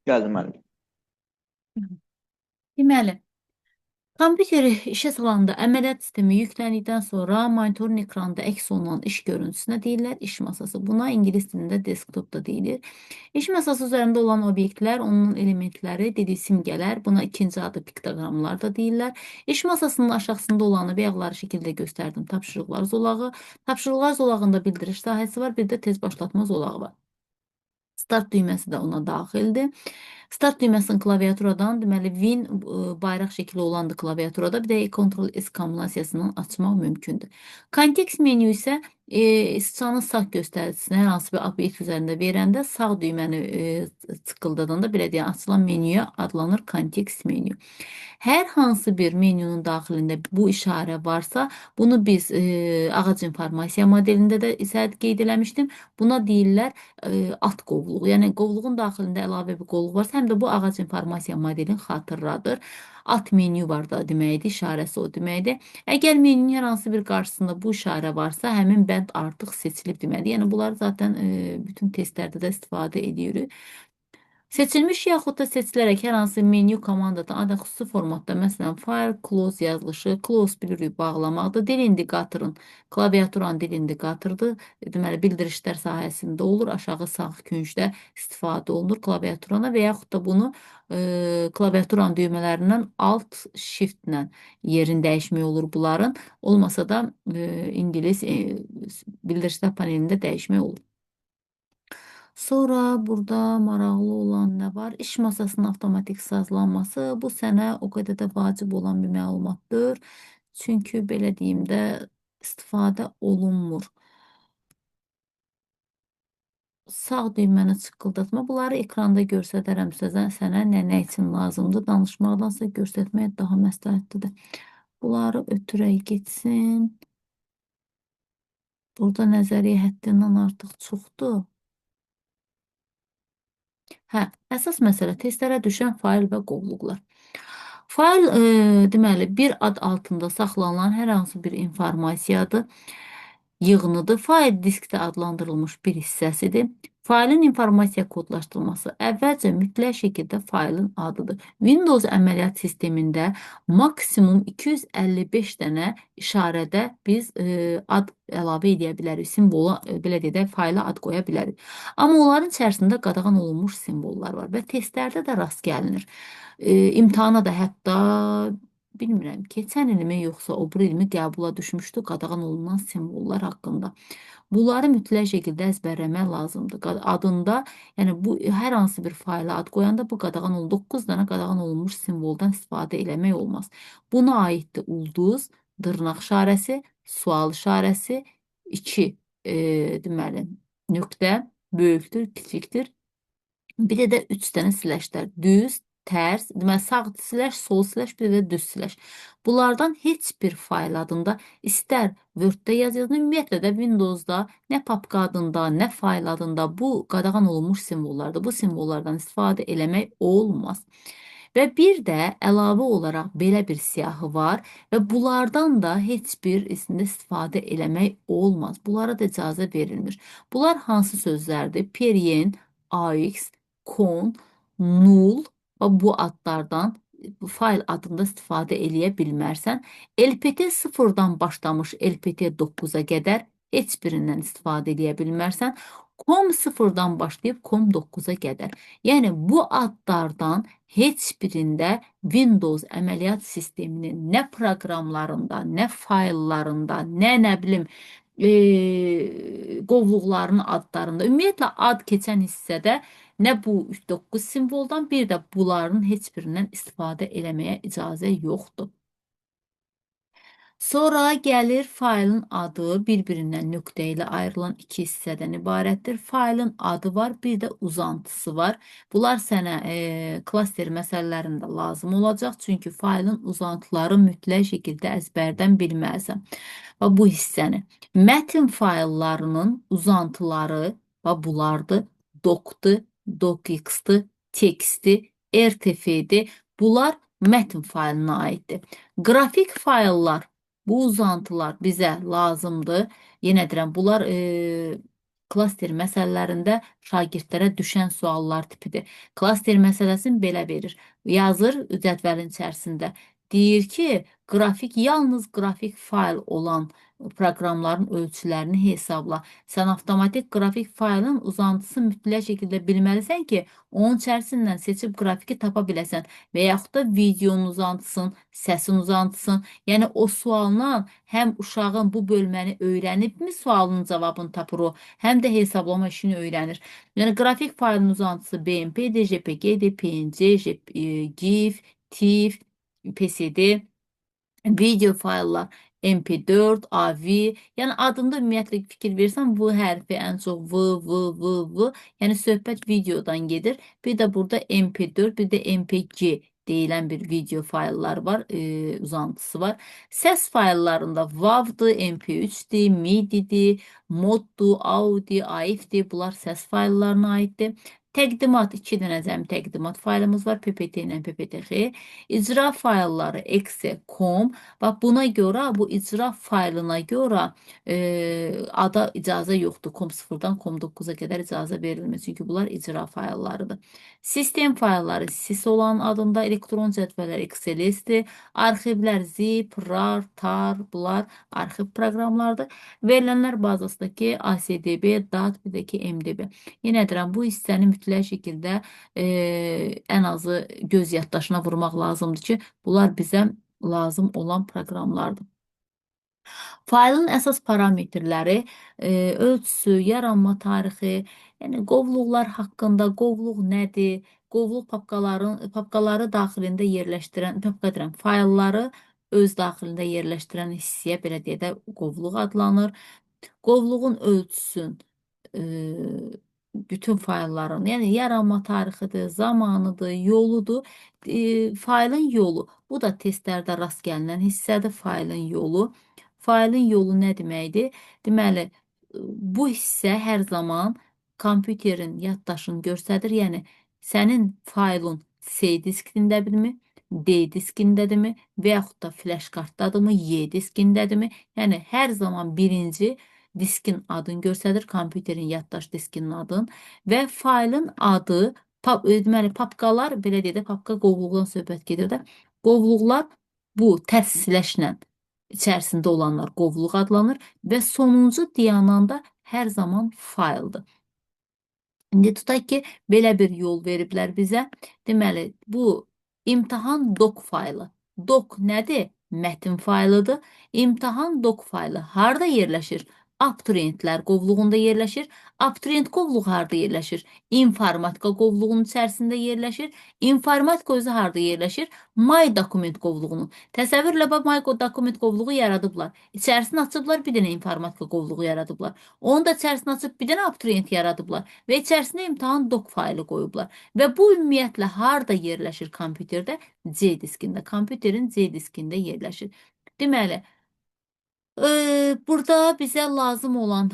Gəldim müəllim. Deməli, kompüteri işə salanda əməliyyat sistemi yükləndikdən sonra monitorun ekranda əks olunan iş görüntüsünə deyirlər iş masası. Buna ingilis dilində desktop da deyilir. İş masası üzərində olan obyektlər, onun elementləri, dediyi simgələr, buna ikinci adı piktoqramlar da deyirlər. İş masasının aşağısında olanı bəyaqları şəkildə göstərdim. Tapşırıqlar zolağı. Tapşırıqlar zolağında bildiriş sahəsi var, bir də tez başlatma zolağı var. Start düyməsi də ona daxildir. Start düyməsinin klaviaturadan, deməli Win bayraq şəkli olandı klaviaturada, bir də Ctrl-S kombinasiyasından açmaq mümkündür. Kontekst menyu isə sıçanın sağ göstəricisini hər hansı bir obyekt üzərində verəndə sağ düyməni tıkıldadanda belə deyək, açılan menyuya adlanır kontekst menyu. Hər hansı bir menyunun daxilində bu işarə varsa, bunu biz ağac informasiya modelində də isə qeyd eləmişdim. Buna deyirlər at qovluğu. Yəni qovluğun daxilində əlavə bir qovluq varsa, həm də bu ağac informasiya modelini xatırladır. At menyu var da deməkdir, işarəsi o deməkdir. Əgər menyunun hər hansı bir qarşısında bu işarə varsa, həmin bənd artıq seçilib deməkdir. Yəni bunları zaten bütün testlərdə də istifadə edirik. Seçilmiş yaxud da seçilərək hər hansı menyu komandadan adı xüsusi formatda, məsələn, file close yazılışı, close bilirik bağlamaqdır. Dil indikatorun, klaviaturanın dil indikatordur. Deməli, bildirişlər sahəsində olur, aşağı sağ küncdə istifadə olunur klaviaturana və yaxud da bunu klaviaturanın düymələrindən alt shiftlə yerini dəyişmək olur bunların. Olmasa da ingilis bildirişlər panelində dəyişmək olur. Sonra burada maraqlı olan nə var? İş masasının avtomatik sazlanması. Bu sənə o qədər də vacib olan bir məlumatdır. Çünki belə deyim də istifadə olunmur. Sağ düyməni çıqqıldatma. Bunları ekranda göstərərəm sənə nə üçün lazımdır. Danışmaqdansa göstərmək daha məsləhətlidir. Bunları ötürək getsin. Burada nəzəriyyə həddindən artıq çoxdur. Hə, əsas məsələ testlərə düşən fayl və qovluqlar. Fayl deməli bir ad altında saxlanılan hər hansı bir informasiyadır, yığınıdır. Fayl diskdə adlandırılmış bir hissəsidir. Faylın informasiya kodlaşdırılması əvvəlcə mütləq şəkildə faylın adıdır. Windows əməliyyat sistemində maksimum 255 dənə işarədə biz ad əlavə edə bilərik. Simvola belə deyək də fayla ad qoya bilərik. Amma onların içərisində qadağan olunmuş simvollar var və testlərdə də rast gəlinir. İmtahana da hətta bilmirəm, keçən ilmi yoxsa o bir ilmi qəbula düşmüşdü qadağan olunan simvollar haqqında. Bunları mütləq şəkildə əzbərləmək lazımdır. Adında, yəni bu hər hansı bir fayla ad qoyanda bu qadağan 9 dənə qadağan olunmuş simvoldan istifadə eləmək olmaz. Buna aiddir ulduz, dırnaq işarəsi, sual işarəsi, 2 deməli nöqtə, böyükdür, kiçikdir. Bir də 3 dənə slashlər. Düz, tərs, deməli sağ slash, sol slash, bir də düz slash. Bunlardan heç bir fayl adında istər Word-də yazılsın, ümumiyyətlə də Windows-da nə papka adında, nə fayl adında bu qadağan olunmuş simvollardır. Bu simvollardan istifadə eləmək olmaz. Və bir də əlavə olaraq belə bir siyahı var və bunlardan da heç bir istifadə eləmək olmaz. Bunlara da icazə verilmir. Bunlar hansı sözlərdir? Peryen, AX, kon, null və bu adlardan bu fayl adında istifadə eləyə bilmərsən. LPT 0-dan başlamış LPT 9-a qədər heç birindən istifadə eləyə bilmərsən. COM 0-dan başlayıb COM 9-a qədər. Yəni bu adlardan heç birində Windows əməliyyat sisteminin nə proqramlarında, nə fayllarında, nə bilim qovluqların adlarında, ümumiyyətlə ad keçən hissədə nə bu 9 simvoldan, bir də bunların heç birindən istifadə eləməyə icazə yoxdur. Sonra gəlir faylın adı bir-birindən nöqtə ilə ayrılan iki hissədən ibarətdir. Faylın adı var, bir də uzantısı var. Bunlar sənə klaster məsələlərində lazım olacaq. Çünki faylın uzantıları mütləq şəkildə əzbərdən bilməlisən. Və bu hissəni. Mətin fayllarının uzantıları və bunlardır. Docdur, docx-dır, textdir, rtf-dir. Bunlar mətn faylına aiddir. Qrafik fayllar, bu uzantılar bizə lazımdır. Yenə deyirəm, bunlar klaster məsələlərində şagirdlərə düşən suallar tipidir. Klaster məsələsini belə verir. Yazır cədvəlin içərisində. Deyir ki, yalnız qrafik fayl olan proqramların ölçülərini hesabla. Sən avtomatik qrafik faylın uzantısı mütləq şəkildə bilməlisən ki, onun içərisindən seçib qrafiki tapa biləsən və yaxud da videonun uzantısın, səsin uzantısın. Yəni o sualla həm uşağın bu bölməni öyrənibmi sualının cavabını tapır o, həm də hesablama işini öyrənir. Yəni qrafik faylın uzantısı BMP-dir, JPG-dir, PNG, GIF, TIFF, PSD, video fayllar MP4, AV, yəni adında ümumiyyətlə fikir versən, bu hərfi ən çox V, yəni söhbət videodan gedir. Bir də burada MP4, bir də MPG deyilən bir video fayllar var, uzantısı var. Səs fayllarında WAV-dır, MP3-dir, MIDI-dir, MOD-dur, Audi, AIF-dir. Bunlar səs fayllarına aiddir. Təqdimat, 2 dənə cəmi təqdimat faylımız var, PPT ilə PPTX. İcra faylları exe, com. Bax buna görə, bu icra faylına görə ada icazə yoxdur. COM 0-dan COM 9-a qədər icazə verilmir. Çünki bunlar icra fayllarıdır. Sistem faylları SIS olan adında elektron cədvəllər XLS-dir. Arxivlər zip, rar, tar, bunlar arxiv proqramlardır. Verilənlər bazasındakı ASDB, DAT, bir də ki MDB. Yenə deyirəm, bu hissəni mütləq şəkildə ən azı göz yaddaşına vurmaq lazımdır ki, bunlar bizə lazım olan proqramlardır. Faylın əsas parametrləri, ölçüsü, yaranma tarixi, yəni qovluqlar haqqında, qovluq nədir, qovluq papkaları daxilində yerləşdirən, papka deyirəm, faylları öz daxilində yerləşdirən hissəyə belə deyək də qovluq adlanır. Qovluğun ölçüsün, bütün faylların, yəni yaranma tarixidir, zamanıdır, yoludur. Faylın yolu, bu da testlərdə rast gəlinən hissədir, faylın yolu. Faylın yolu nə deməkdir? Deməli, bu hissə hər zaman kompüterin yaddaşını göstərir, yəni Sənin faylın C diskindədirmi, D diskindədirmi və yaxud da flash kartdadırmı, Y diskindədirmi? Yəni hər zaman birinci diskin adını göstərir, kompüterin yaddaş diskinin adını və faylın adı, deməli papkalar, belə deyək də, papka qovluqdan söhbət gedir də. Qovluqlar bu tərs siləşlə içərisində olanlar qovluq adlanır və sonuncu dayananda hər zaman fayldır. İndi tutaq ki, belə bir yol veriblər bizə. Deməli, bu imtahan doc faylı. Doc nədir? Mətin faylıdır. İmtahan doc faylı harda yerləşir? Abituriyentlər qovluğunda yerləşir. Abituriyent qovluğu harda yerləşir? İnformatika qovluğunun içərisində yerləşir. İnformatika özü harda yerləşir? My dokument qovluğunun. Təsəvvürlə bax, My dokument qovluğu yaradıblar. İçərisini açıblar, bir dənə informatika qovluğu yaradıblar. Onu da içərisini açıb bir dənə abituriyent yaradıblar və içərisinə imtahan doc faylı qoyublar. Və bu ümumiyyətlə harda yerləşir kompüterdə? C diskində. Kompüterin C diskində yerləşir. Deməli, burada bizə lazım olan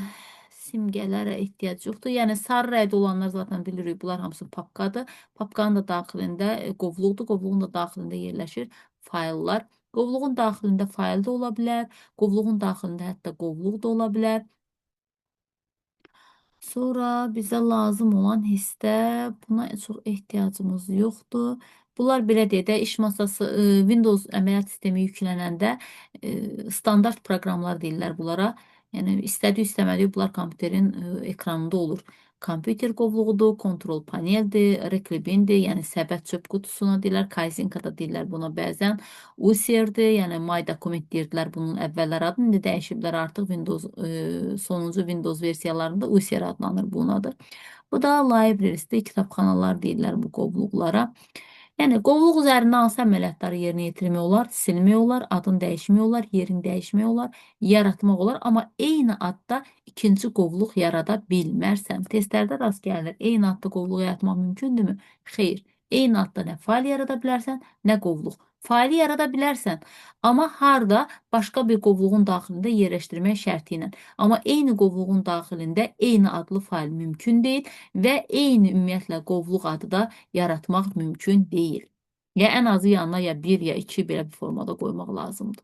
simgələrə ehtiyac yoxdur. Yəni sarı rəngdə olanlar zaten bilirik. Bunlar hamısı papkadır. Papkanın da daxilində qovluqdur. Qovluğun da daxilində yerləşir fayllar. Qovluğun daxilində fayl da ola bilər. Qovluğun daxilində hətta qovluq da ola bilər. Sonra bizə lazım olan hissdə buna çox ehtiyacımız yoxdur. Bunlar belə deyək də, iş masası, Windows əməliyyat sistemi yüklənəndə standart proqramlar deyirlər bunlara. Yəni istədiyi istəmədiyi bunlar kompüterin ekranında olur. Kompüter qovluğudur, kontrol paneldir, reklibindir, yəni səbət çöp qutusuna deyirlər, Kaizenka da deyirlər buna bəzən. USER-dir, yəni My Document deyirdilər bunun əvvəllər adını, indi dəyişiblər artıq Windows, sonuncu Windows versiyalarında USER adlanır bunun adı. Bu da libraries-dir, kitabxanalar deyirlər bu qovluqlara. Yəni qovluq üzərində hansı əməliyyatları yerinə yetirmək olar? Silmək olar, adını dəyişmək olar, yerini dəyişmək olar, yaratmaq olar, amma eyni adda ikinci qovluq yarada bilmərsən. Testlərdə rast gəlinir. Eyni adda qovluq yaratmaq mümkündürmü? Xeyr. Eyni adda nə fayl yarada bilərsən, nə qovluq. Faylı yarada bilərsən, amma harda? Başqa bir qovluğun daxilində yerləşdirmək şərti ilə. Amma eyni qovluğun daxilində eyni adlı fayl mümkün deyil və eyni ümumiyyətlə qovluq adı da yaratmaq mümkün deyil. Ya ən azı yanına ya 1 ya 2 belə bir formada qoymaq lazımdır.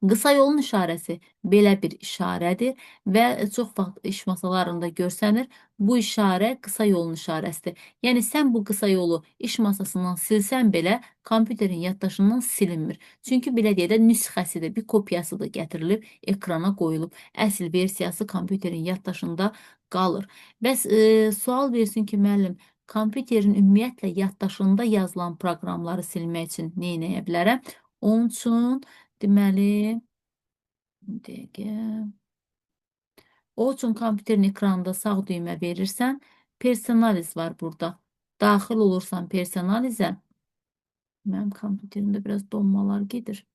Qısa yolun işarəsi belə bir işarədir və çox vaxt iş masalarında görsənir. Bu işarə qısa yolun işarəsidir. Yəni sən bu qısa yolu iş masasından silsən belə kompüterin yaddaşından silinmir. Çünki belə deyə də nüsxəsidir, bir kopyasıdır gətirilib ekrana qoyulub. Əsl versiyası kompüterin yaddaşında qalır. Bəs sual versin ki, müəllim, kompüterin ümumiyyətlə yaddaşında yazılan proqramları silmək üçün nə edə bilərəm? Onun üçün deməli, dəqiqə. O üçün kompüterin ekranında sağ düymə verirsən, personaliz var burada. Daxil olursan personalizə. Mənim kompüterimdə biraz donmalar gedir.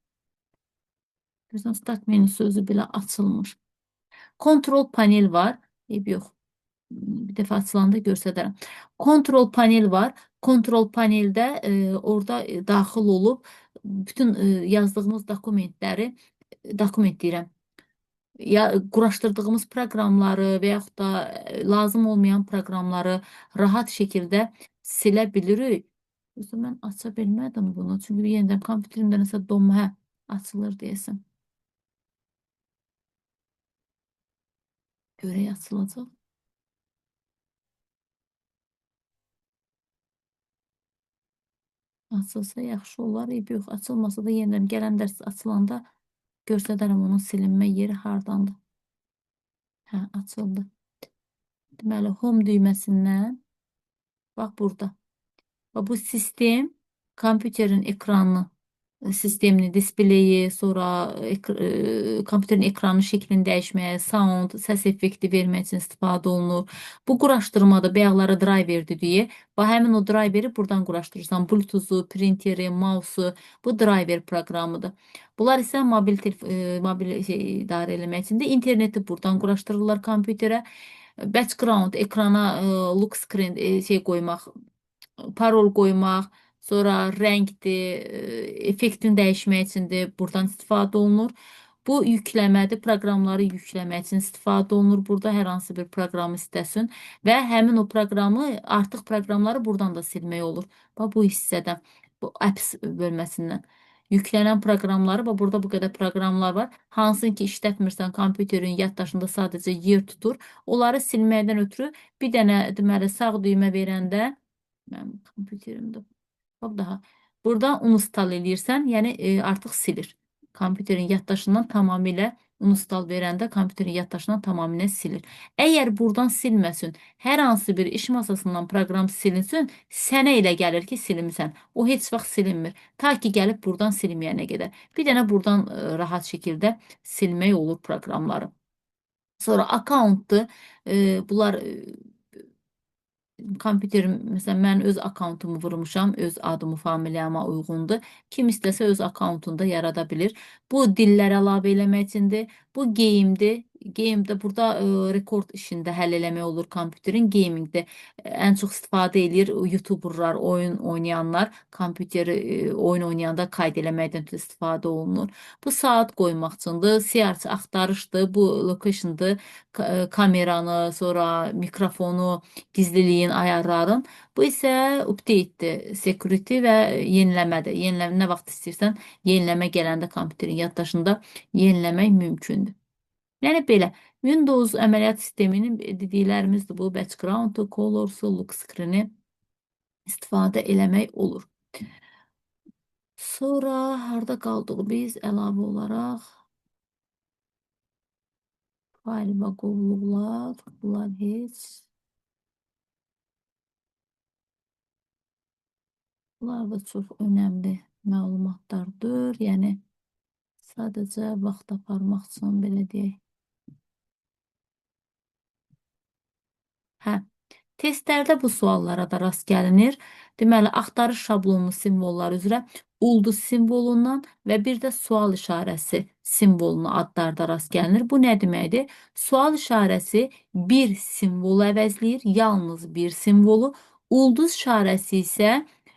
Gözdən start menüsü özü belə açılmır. Kontrol panel var. Yox. Bir dəfə açılanda göstərərəm. Kontrol panel var. Kontrol paneldə orada daxil olub bütün yazdığımız dokumentləri, dokument deyirəm, ya quraşdırdığımız proqramları və yaxud da lazım olmayan proqramları rahat şəkildə silə bilirik. Yoxsa mən aça bilmədim bunu. Çünki yenidən kompüterimdə nəsə donma, hə, açılır deyəsən. Görək açılacaq. Açılsa yaxşı olar. Yox, açılmasa da yenidən gələn dərs açılanda göstərərəm onun silinmə yeri hardandır. Hə, açıldı. Deməli, home düyməsindən, bax burada. Bu sistem kompüterin ekranını, sistemini, displeyi, sonra kompüterin ekranı şəklini dəyişməyə, sound, səs effekti vermək üçün istifadə olunur. Bu quraşdırmada bayaqları driver dedik. Bax, həmin o driveri buradan quraşdırırsan. Bluetooth-u, printeri, mouse-u, bu driver proqramıdır. Bunlar isə mobil idarə eləmək üçün də interneti buradan quraşdırırlar kompüterə. Background, ekrana lock screen qoymaq, parol qoymaq, sonra rəngdir, effektin dəyişmək üçün də buradan istifadə olunur. Bu yükləmədir. Proqramları yükləmək üçün istifadə olunur. Burada hər hansı bir proqramı istəsin və həmin o proqramı, artıq proqramları buradan da silmək olur. Bax bu hissədən, bu apps bölməsindən. Yüklənən proqramları, bax burada bu qədər proqramlar var. Hansını ki işlətmirsən, kompüterin yaddaşında sadəcə yer tutur. Onları silməkdən ötürü bir dənə deməli sağ düymə verəndə, mənim kompüterimdə bax daha. Burada uninstall eləyirsən, yəni artıq silir. Kompüterin yaddaşından tamamilə uninstall verəndə kompüterin yaddaşından tamamilə silir. Əgər buradan silməsin, hər hansı bir iş masasından proqram silinsin, sənə elə gəlir ki, silinmirsən. O heç vaxt silinmir. Ta ki gəlib buradan silməyənə qədər. Bir dənə buradan rahat şəkildə silmək olur proqramları. Sonra akkauntdur. Bunlar kompüterim, məsələn, mən öz akkauntumu vurmuşam, öz adımı, familiyama uyğundur. Kim istəsə öz akkauntunda yarada bilir. Bu dillər əlavə eləmək üçündür. Bu geyimdir. Geyimdə burada rekord işində həll eləmək olur kompüterin. Gamingdə ən çox istifadə edir YouTuberlar, oyun oynayanlar, kompüteri oyun oynayanda qayd eləməkdən ötürü istifadə olunur. Bu saat qoymaq üçündür, search axtarışdır, bu location'dır, kameranı, sonra mikrofonu, gizliliyin ayarların. Bu isə update'dir, security və yeniləmədir. Yeniləmə nə vaxt istəyirsən, yeniləmə gələndə kompüterin yaddaşında yeniləmək mümkündür. Yəni belə, Windows əməliyyat sisteminin dediklərimizdir bu, background-u, colors-u, lock screen-i istifadə eləmək olur. Sonra harda qaldıq biz əlavə olaraq? Fayl və qovluqlar, bunlar heç. Bunlar da çox önəmli məlumatlardır. Yəni, sadəcə vaxt aparmaq üçün belə deyək. Hə, testlərdə bu suallara da rast gəlinir. Deməli, axtarış şablonlu simvollar üzrə ulduz simvolundan və bir də sual işarəsi simvolunu adlarda rast gəlinir. Bu nə deməkdir? Sual işarəsi bir simvolu əvəzləyir, yalnız bir simvolu. Ulduz işarəsi isə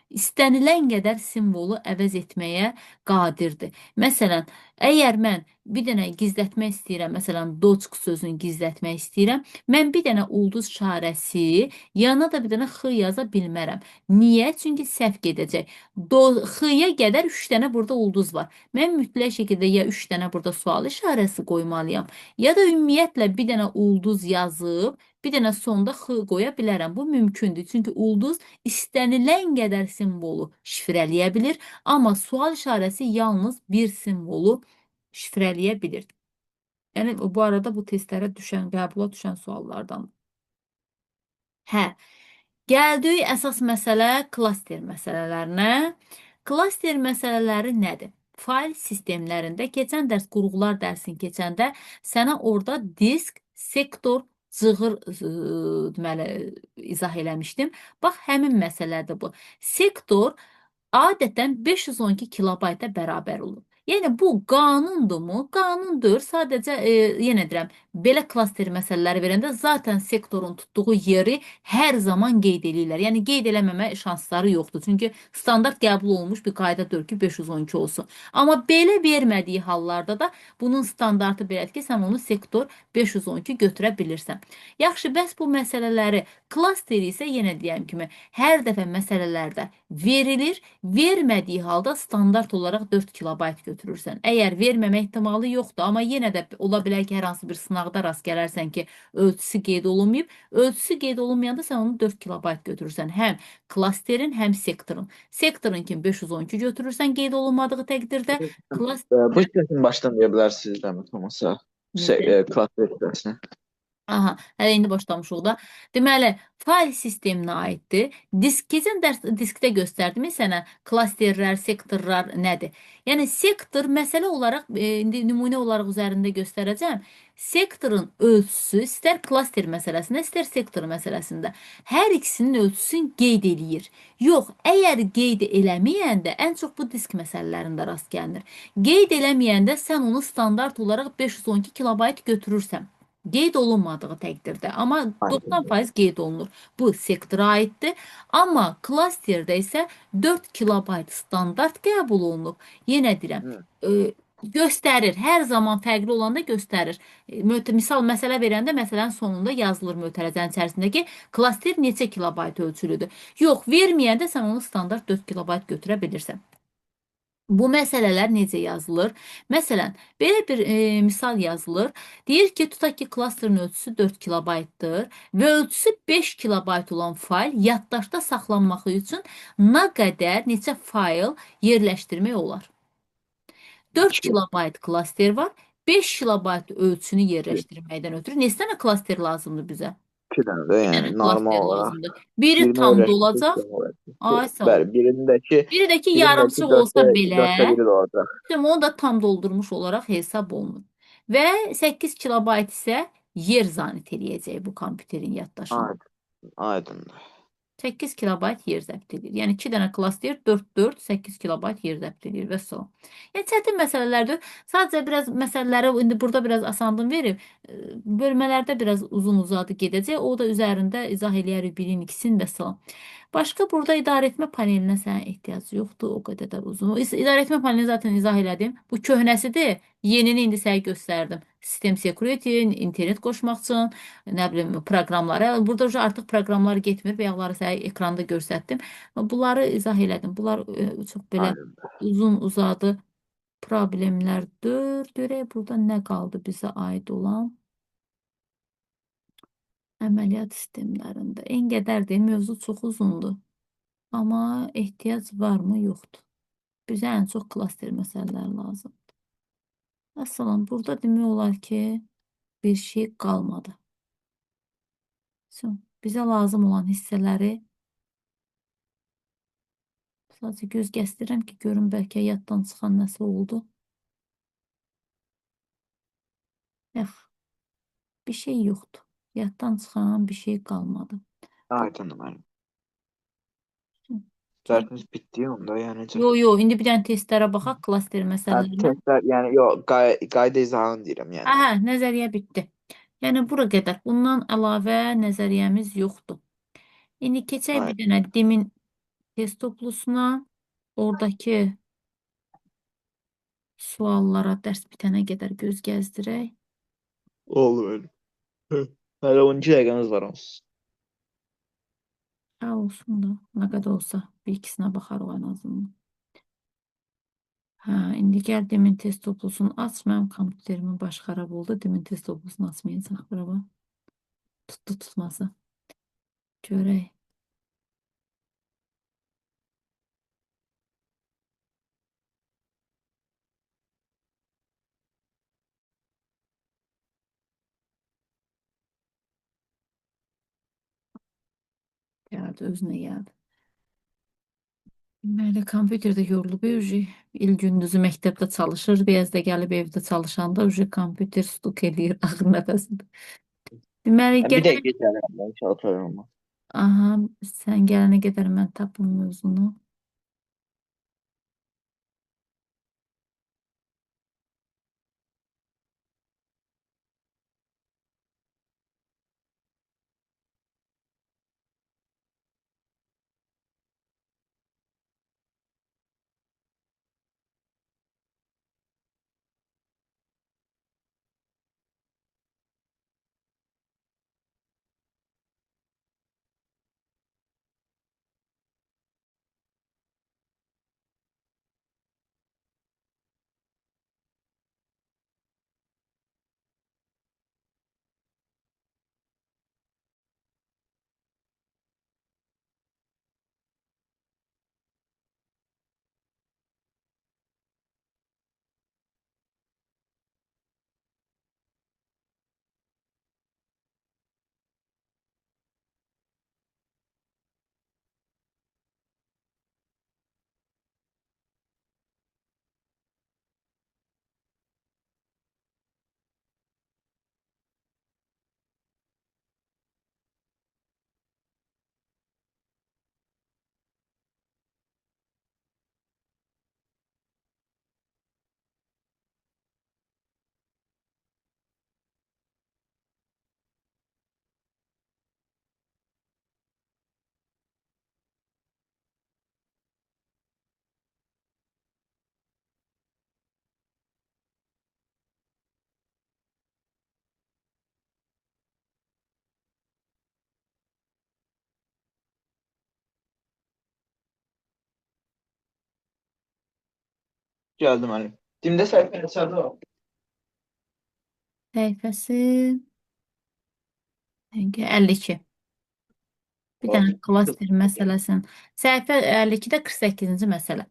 istənilən qədər simvolu əvəz etməyə qadirdir. Məsələn, əgər mən bir dənə gizlətmək istəyirəm, məsələn, doçq sözünü gizlətmək istəyirəm, mən bir dənə ulduz işarəsi, yanına da bir dənə x yaza bilmərəm. Niyə? Çünki səhv gedəcək. X-ya qədər 3 dənə burada ulduz var. Mən mütləq şəkildə ya 3 dənə burada sual işarəsi qoymalıyam, ya da ümumiyyətlə bir dənə ulduz yazıb, bir dənə sonda x qoya bilərəm. Bu mümkündür. Çünki ulduz istənilən qədər simvolu şifrələyə bilir, amma sual işarəsi yalnız bir simvolu şifrələyə bilir. Yəni, bu arada bu testlərə düşən, qəbula düşən suallardan. Hə, gəldik əsas məsələ klaster məsələlərinə. Klaster məsələləri nədir? Fayl sistemlərində keçən dərs qurğular dərsini keçəndə sənə orada disk, sektor, cığır deməli izah eləmişdim. Bax, həmin məsələdir bu. Sektor adətən 512 kilobayta bərabər olur. Yəni, bu qanundurmu? Qanundur. Sadəcə, yenə deyirəm, belə klaster məsələləri verəndə zaten sektorun tutduğu yeri hər zaman qeyd edirlər. Yəni, qeyd eləməmə şansları yoxdur. Çünki standart qəbul olunmuş bir qaydadır ki, 512 olsun. Amma belə vermədiyi hallarda da bunun standartı belədir ki, sən onu sektor 512 götürə bilirsən. Yaxşı, bəs bu məsələləri klasteri isə yenə deyəm kimi, hər dəfə məsələlərdə verilir, vermədiyi halda standart olaraq 4 kilobayt götürürsən. Əgər verməmə ehtimalı yoxdur, amma yenə də ola bilər ki, hər hansı bir sınaqda rast gələrsən ki, ölçüsü qeyd olunmayıb. Ölçüsü qeyd olunmayanda sən onu 4 kilobayt götürürsən. Həm klasterin, həm sektorun. Sektorun kimi 512 götürürsən qeyd olunmadığı təqdirdə. Bu hissəsini başdan deyə bilərsiniz də, olmasa klaster hissəsini. Aha, hələ indi başlamışıq da. Deməli, fayl sisteminə aiddir. Keçən dərs diskdə göstərdim sənə klasterlər, sektorlar nədir? Yəni, sektor məsələ olaraq, indi nümunə olaraq üzərində göstərəcəm. Sektorun ölçüsü istər klaster məsələsində, istər sektor məsələsində hər ikisinin ölçüsünü qeyd eləyir. Yox, əgər qeyd eləməyəndə, ən çox bu disk məsələlərində rast gəlinir. Qeyd eləməyəndə sən onu standart olaraq 512 kilobayt götürürsən. Qeyd olunmadığı təqdirdə, amma 90% qeyd olunur. Bu sektora aiddir. Amma klasterdə isə 4 kilobayt standart qəbul olunub. Yenə deyirəm, göstərir. Hər zaman fərqli olanda göstərir. Misal məsələ verəndə məsələnin sonunda yazılır mötərizənin içərisindəki klaster neçə kilobayt ölçülüdür. Yox, verməyəndə sən onu standart 4 kilobayt götürə bilirsən. Bu məsələlər necə yazılır? Məsələn, belə bir misal yazılır. Deyir ki, tutaq ki, klasterin ölçüsü 4 kilobaytdır və ölçüsü 5 kilobayt olan fayl yaddaşda saxlanması üçün nə qədər, neçə fayl yerləşdirmək olar? 4 2. kilobayt klaster var. 5 kilobayt ölçünü yerləşdirməkdən ötürü neçə dənə klaster lazımdır bizə? 2 dənə də, 2 yəni dənə normal klaster olaraq lazımdır. Biri 20 tam öyrəşdirsək dolacaq. olacaq. Ay sağ ol. Bəli, birindəki Biri də ki, birindəki yarımçıq olsa 4-də belə, 1 də olacaq. onu da tam doldurmuş olaraq hesab olunur. Və 8 kilobayt isə yer zanit eləyəcək bu kompüterin yaddaşında. Aydın, aydındır. 8 kilobayt yer zəbt edir. Yəni 2 dənə klaster 4 8 kilobayt yer zəbt edir və s. Yəni çətin məsələlərdir. Sadəcə biraz məsələləri indi burada biraz asanlıq verib, bölmələrdə biraz uzun-uzadı gedəcək. O da üzərində izah eləyərik birin ikisini və s. Başqa burada idarəetmə panelinə sənə ehtiyac yoxdur, o qədər də uzun. İdarəetmə panelini zaten izah elədim. Bu köhnəsidir. Yenini indi sənə göstərdim. Sistem security, internet qoşmaq üçün, nə bilim, proqramları. Burada artıq proqramlar getmir. Bayaqları sənə ekranda göstərdim. Bunları izah elədim. Bunlar çox belə Aydındır. uzun uzadı problemlərdir. Görək burada nə qaldı bizə aid olan əməliyyat sistemlərində. En qədərdir, mövzu çox uzundur. Amma ehtiyac varmı? Yoxdur. Bizə ən çox klaster məsələləri lazım. Məsələn, burada demək olar ki, bir şey qalmadı. Bizə lazım olan hissələri sadəcə göz gəzdirirəm ki, görüm bəlkə yaddan çıxan nəsə oldu. Yox, bir şey yoxdur. Yaddan çıxan bir şey qalmadı. Aydındır mənim. Gəl. Dərsimiz bitdi onda, yəni necə? Yo, indi bir dənə testlərə baxaq, klaster Hə, məsələlərinə. testlər, yəni yox, qayda izahını deyirəm, yəni. Hə, nəzəriyyə bitdi. Yəni bura qədər. Bundan əlavə nəzəriyyəmiz yoxdur. İndi keçək bir Aydın. dənə demin test toplusuna. Oradakı suallara dərs bitənə qədər göz gəzdirək. Olur. Hı. Hələ 12 dəqiqəmiz var onsuz. Hə, olsun da. Nə qədər olsa bir ikisinə baxarıq ən azından. Hə, indi gəl demin test toplusunu aç. Mənim kompüterimin baş xarab oldu. Demin test toplusunu açmayacaq. Bura bax. Tutması. Görək. Gəldi, özünə gəldi. Deməli, kompüterdə yorulub, il gündüzü məktəbdə çalışır, biraz da gəlib evdə çalışanda kompüter stuk eləyir ağır nəfəsində. Deməli, Bir gəl. dəqiqə gəlirəm, inşallah problem olmaz. Aha, sən gələnə qədər mən tapım mövzunu. Gəldi müəllim. Dimdə səhifə neçədir o? Səhifəsi hangi? 52. Bir O. dənə klaster məsələsinin. Səhifə 52-də 48-ci məsələ.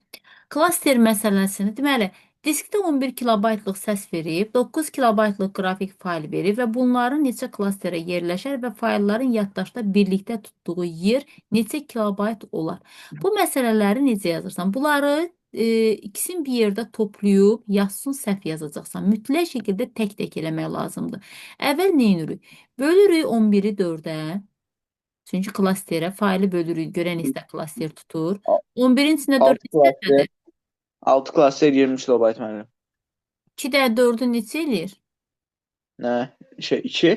Klaster məsələsini, deməli, diskdə 11 kilobaytlıq səs verib, 9 kilobaytlıq qrafik fayl verib və bunların neçə klasterə yerləşər və faylların yaddaşda birlikdə tutduğu yer neçə kilobayt olar? Bu məsələləri necə yazırsan? Bunları ikisini bir yerdə toplayıb, yazsın səhv yazacaqsan. Mütləq şəkildə tək-tək eləmək lazımdır. Əvvəl nə edirik? Bölürük 11-i 4-ə. Çünki klasterə faylı bölürük. Görən istə klaster tutur. 11-in içində 4 6 klaster. istədir. 6 klaster 20 kilobayt müəllim. 2 də 4-ü neçə eləyir? Nə? 2.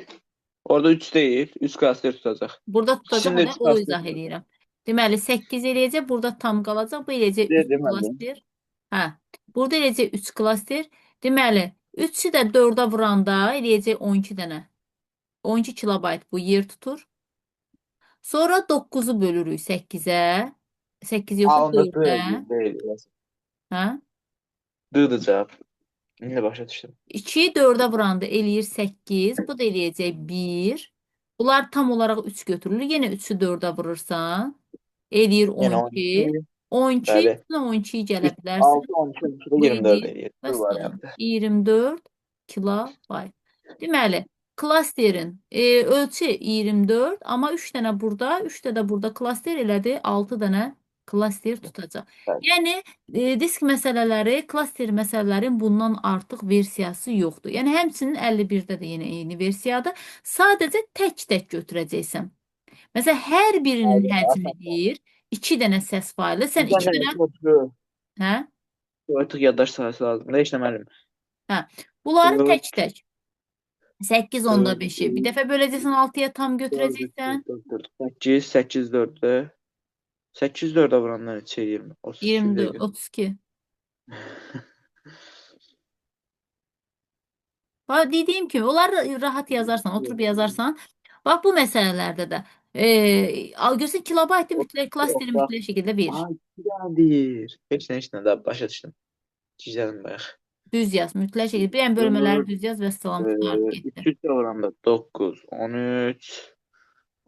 Orada 3 deyil. 3 klaster tutacaq. Burada tutacaq İkisində nə? 3 O klaster izah tutacaq. eləyirəm. Deməli 8 eləyəcək, burada tam qalacaq. Bu eləyəcək 3 Dedim müəllim. klaster. Hə. Burada eləyəcək 3 klaster. Deməli 3-ü də 4-ə vuranda eləyəcək 12 dənə. 12 kilobayt bu yer tutur. Sonra 9-u bölürük 8-ə. 8 yox, Onda 4-ə. deyil. Hə? Dıdır cavab. İndi başa düşdüm. 2-yi 4-ə vuranda eləyir 8. Bu da eləyəcək 1. Bunlar tam olaraq 3 götürülür. Yenə 3-ü 4-ə vurursan, eləyir Yəni 12. 12. 12, Bəli. üstünə 12-yi gələ 3, bilərsən. 6, 12, 12, Bu 24 eləyir. eləyir. Bu Vəssalam. variantı. 24 kilobayt. Deməli, klasterin ölçü 24, amma 3 dənə burada, 3 də burada klaster elədi, 6 dənə klaster tutacaq. Bəli. Yəni, disk məsələləri, klaster məsələlərin bundan artıq versiyası yoxdur. Yəni, həmçinin 51-də də yenə eyni versiyadır. Sadəcə tək-tək götürəcəksən. Məsələn, hər birinin həcmi deyir, 2 dənə səs faylı. Sən Bizdən 2 də dənə, artıq hə? artıq yaddaş sahəsi lazımdır. Heç nə müəllim. Hə. Bunları 4, tək-tək. 8 onda 4, 5-i. Bir dəfə böləcəksən 6-ya tam 4, götürəcəksən. 8, 8, 4'də. 8 4'ə vuranlar neçə 20? 32 bir 24, dəqiqə. 32. Bax, dediyim kimi, onları rahat yazarsan, oturub yazarsan. Bax, bu məsələlərdə də görsən kilobaytı mütləq, klasteri Yoxsa mütləq şəkildə verir. 2 dənə deyir. Heç nə də başa düşdüm. Gizlədim bayaq. Düz yaz, mütləq şəkildə. Bir bölmələri düz yaz və salam tutarıq getdi. 3 vuranda 9, 13,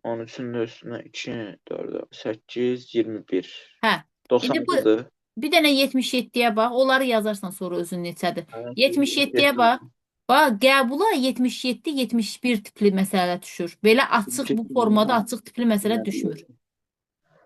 13'ün də üstünə 2, 4, 8, 21. Hə. İndi bu 96'dır. bir dənə 77-yə bax. Onları yazarsan sonra özün neçədir. Evet, 77-yə bax. Bax, qəbula 77-71 tipli məsələ düşür. Belə açıq, bu formada açıq tipli məsələ düşmür.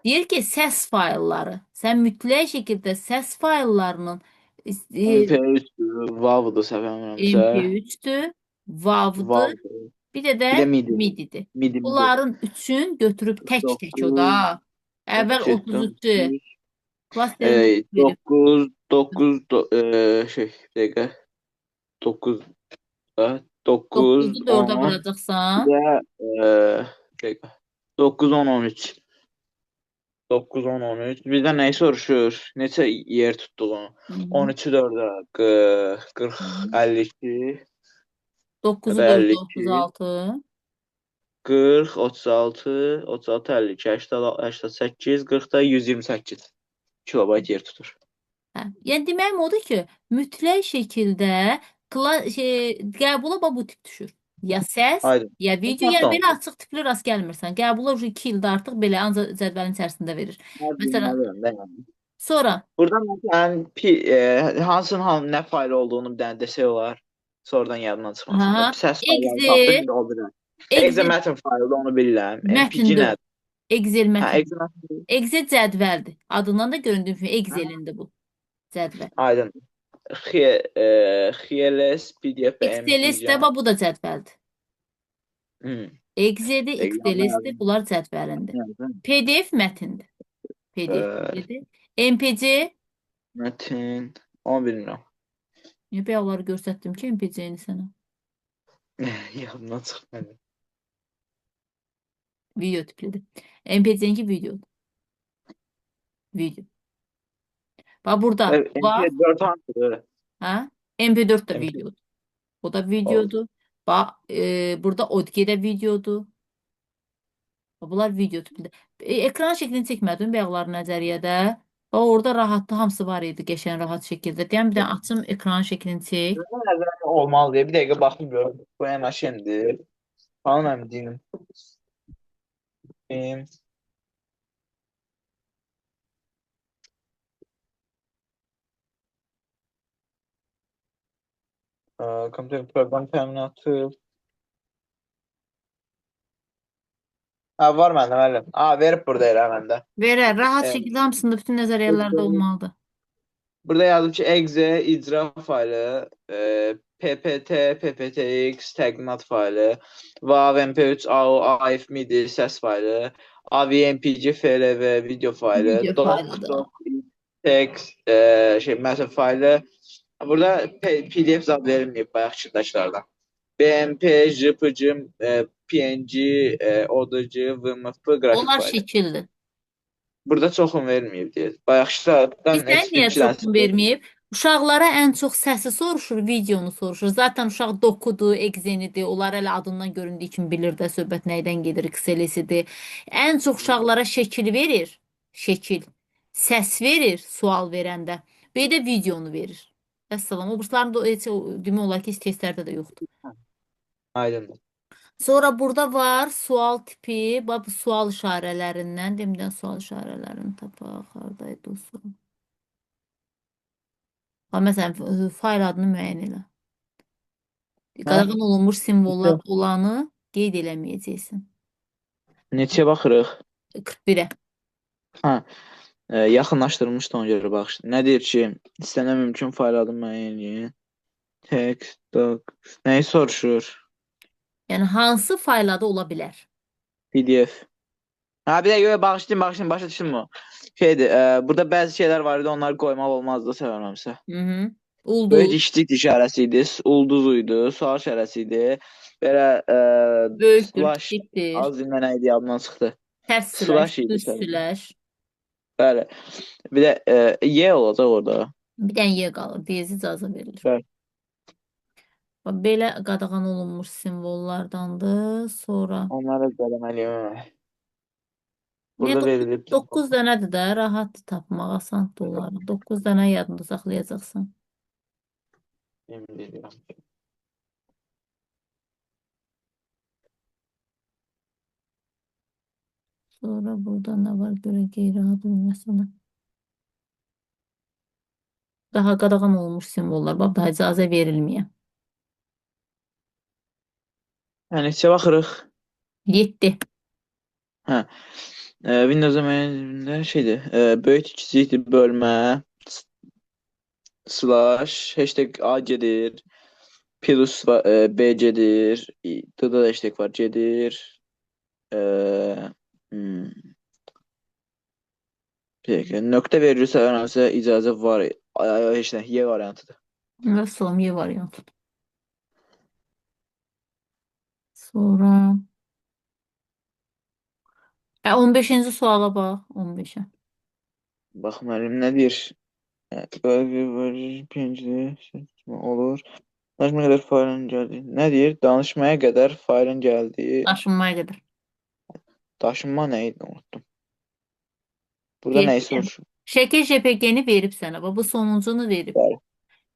Deyir ki, səs faylları. Sən mütləq şəkildə səs fayllarının MP3'dür, WAV-dır səhv eləmirəmsə. MP3-dür, WAV-dır, WAV-dır. bir də Bir də MIDI. MIDI-dir. MIDI-dir. Bunların üçün götürüb tək-tək o da. Əvvəl 33-cü klasterin verib. 9, 9, bir dəqiqə. 9, 9, 9-u 4-ə 10, vuracaqsan. bir də bir dəqiqə. 9, 10, 13. 9, 10, 13. Bizdən nəyi soruşur? Neçə yer tutduğunu? 13-ü 4-ə 40, 52 9-u və 4-ə 52. 36. 40, 36, 36, 52, 80, 88, 40 da 128 kilobayt yer tutur. Hə. Yəni deməyim odur ki, mütləq şəkildə qəbula bu tip düşür. Ya səs, Aydın. ya video, yəni belə açıq tipli rast gəlmirsən. Qəbula 2 ildə artıq belə ancaq cədvəlin içərisində verir. Məsələn, sonra Burada məsələn hansının nə fayl olduğunu bir dənə desək olar. Sonradan yadımdan çıxmasın. Səs faylı tapdıq, indi o bilirəm. Exe mətn faylı onu bilirəm. MPG nədir? Excel Hə, mətn. Excel cədvəldir. Adından da göründüyü kimi Excel'indir bu cədvəl. Aydın. XLS, PDF və XLS də bu da cədvəldir. Excel'dir, XLS-dir, bunlar cədvəlindir. PDF mətindir. PDF-dir. MPC mətin, onu bilmirəm. Niyə bəyəqları göstərdim ki, MPC-ni sənə? Yadımdan çıxmadı. Video tiplidir. MPC-ninki videodur. Video. Bax burada. MP4 hansıdır? Hə? MP4 də videodur. O da videodur. Bax, burada ODG də videodur. Bunlar video tiplidir. Ekran şəklini çəkmədim bəyəqları nəzəriyyədə. O orada rahatdı, hamısı var idi qəşəng rahat şəkildə. Deyəm bir dənə açım ekran şəklini çək. Olmalı diye bir dakika bakayım görüm. Bu hemen şimdi. Tamam mı diyeyim. Kompüter program teminatı. Ha var məndə müəllim. Ha verib burada elə məndə. Verər, rahat E, şəkildə hamısında bütün nəzəriyyələrdə olmalıdır. Burada yazıb ki, exe icra faylı, ppt, pptx təqdimat faylı, WAV mp3, AO, AF, MIDI səs faylı, AV, MPG, FLV video faylı, Video doc, faylıdır. doc, text, məsəl faylı. Burada PDF zad verilməyib bayaqçıdaşlardan. BMP, JPG, PNG, ODG, VMF, qrafik Onlar faylı. şəkildir. Burada çoxun verməyib deyir. Bayaqçılardan Bizdən ekstra niyə 2 dənə çoxunu verməyib? Uşaqlara ən çox səsi soruşur, videonu soruşur. Zaten uşaq dokudur, egzenidir. Onlar elə adından göründüyü kimi bilir də söhbət nəydən gedir, Xelisidir. Ən çox uşaqlara şəkil verir. Şəkil. Səs verir sual verəndə. Bir də videonu verir. Vəssalam. O bursların da heç demək olar ki, heç testlərdə də yoxdur. Aydındır. Sonra burada var sual tipi. Bax bu sual işarələrindən. Demdən sual işarələrini tapaq. Hardaydı o sual? Ha, məsələn, fayl adını müəyyən elə. Hə? Qadağan olunmuş simvollar Neçə? olanı qeyd eləməyəcəksən. Neçəyə baxırıq? 41-ə. Hə, yaxınlaşdırılmışdı ona görə baxış. Nə deyir ki, istənilən mümkün fayl adını müəyyən edin. Text, doc. Nəyi soruşur? Yəni hansı fayl adı ola bilər? PDF. Ha bir dakika bağışlayın başa düşdün mü? Şeydi, burada bəzi şeylər var idi, onları qoymaq olmazdı sevməmsə. Hı-hı. Böyük Ulduz, işçilik işarəsi idi, ulduz idi, sual işarəsi idi. Belə böyükdür, slash kiçikdir, az dinlə nə idi yadımdan çıxdı. tərs siləş, Slash idi düz sanırım. siləş. Bəli. Bir də Y olacaq orada. Bir dənə Y qalır, diyez icazə verilir. Bəli. Bax, belə qadağan olunmuş simvollardandır. Sonra Onları qələməliyəm. niyə Burada verilib. 9 dənədir də, rahat tapmaq, asandır onları. 9 dənə yadında saxlayacaqsan. Emin edirəm. Sonra burada nə var görə qeyri-adi məsələ. Daha qadağan olunmuş simvollar. Bax, daha icazə verilməyə. Hə, neçə baxırıq? 7. Hə. Windows əməlində şeydir. Böyük kiçikdir bölmə slash hashtag A gedir. Plus BC'dir. D'da da hashtag var. C'dir. Hmm. Bir dakika. Nöqtə verilirsə hər hansı icazə var. Heç nə. Y variantıdır. Və son Y variantı. Sonra 15-ci suala bax. 15-ə. Bax müəllim nə deyir? Olur. Danışmaya qədər faylın gəldi. Nə deyir? Danışmaya qədər faylın gəldiyi. Daşınmaya qədər. Daşınma nə idi? Unutdum. Burada nəyi Deyir, soruşur? şəkil JPG-ni verib sənə. Bax, bu sonuncunu verib. Bəli,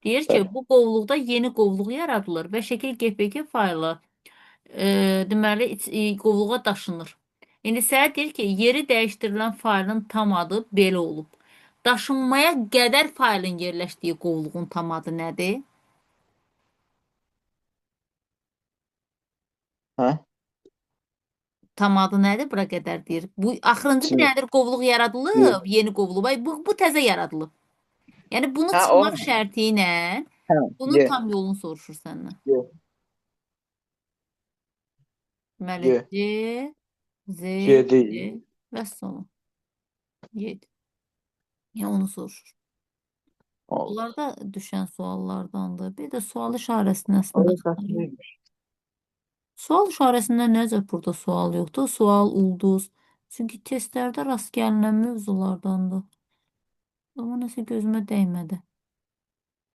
Deyir ki, bəli. bu qovluqda yeni qovluq yaradılır və şəkil JPG faylı deməli qovluğa daşınır. İndi sənə deyir ki, yeri dəyişdirilən faylın tam adı belə olub. Daşınmaya qədər faylın yerləşdiyi qovluğun tam adı nədir? Hə? Tam adı nədir? Bura qədər deyir. Bu axırıncı bir Şimdi, nədir? Qovluq yaradılıb, yeni qovluq. Ay, bu təzə yaradılıb. Yəni bunu hə o çıxmaq şərti ilə hə, bunun Y, tam yolunu soruşur səndən. Y, Deməli Y, C, Z, Y D deyil. və son. 7. Yəni onu soruşur. Allah. Bunlar da düşən suallardandır. Bir də sual işarəsini əslində Orada xatırlayıram. neymiş? Sual işarəsində necə burada sual yoxdur? Sual, ulduz. Çünki testlərdə rast gəlinən mövzulardandır. Amma nəsə gözümə dəymədi.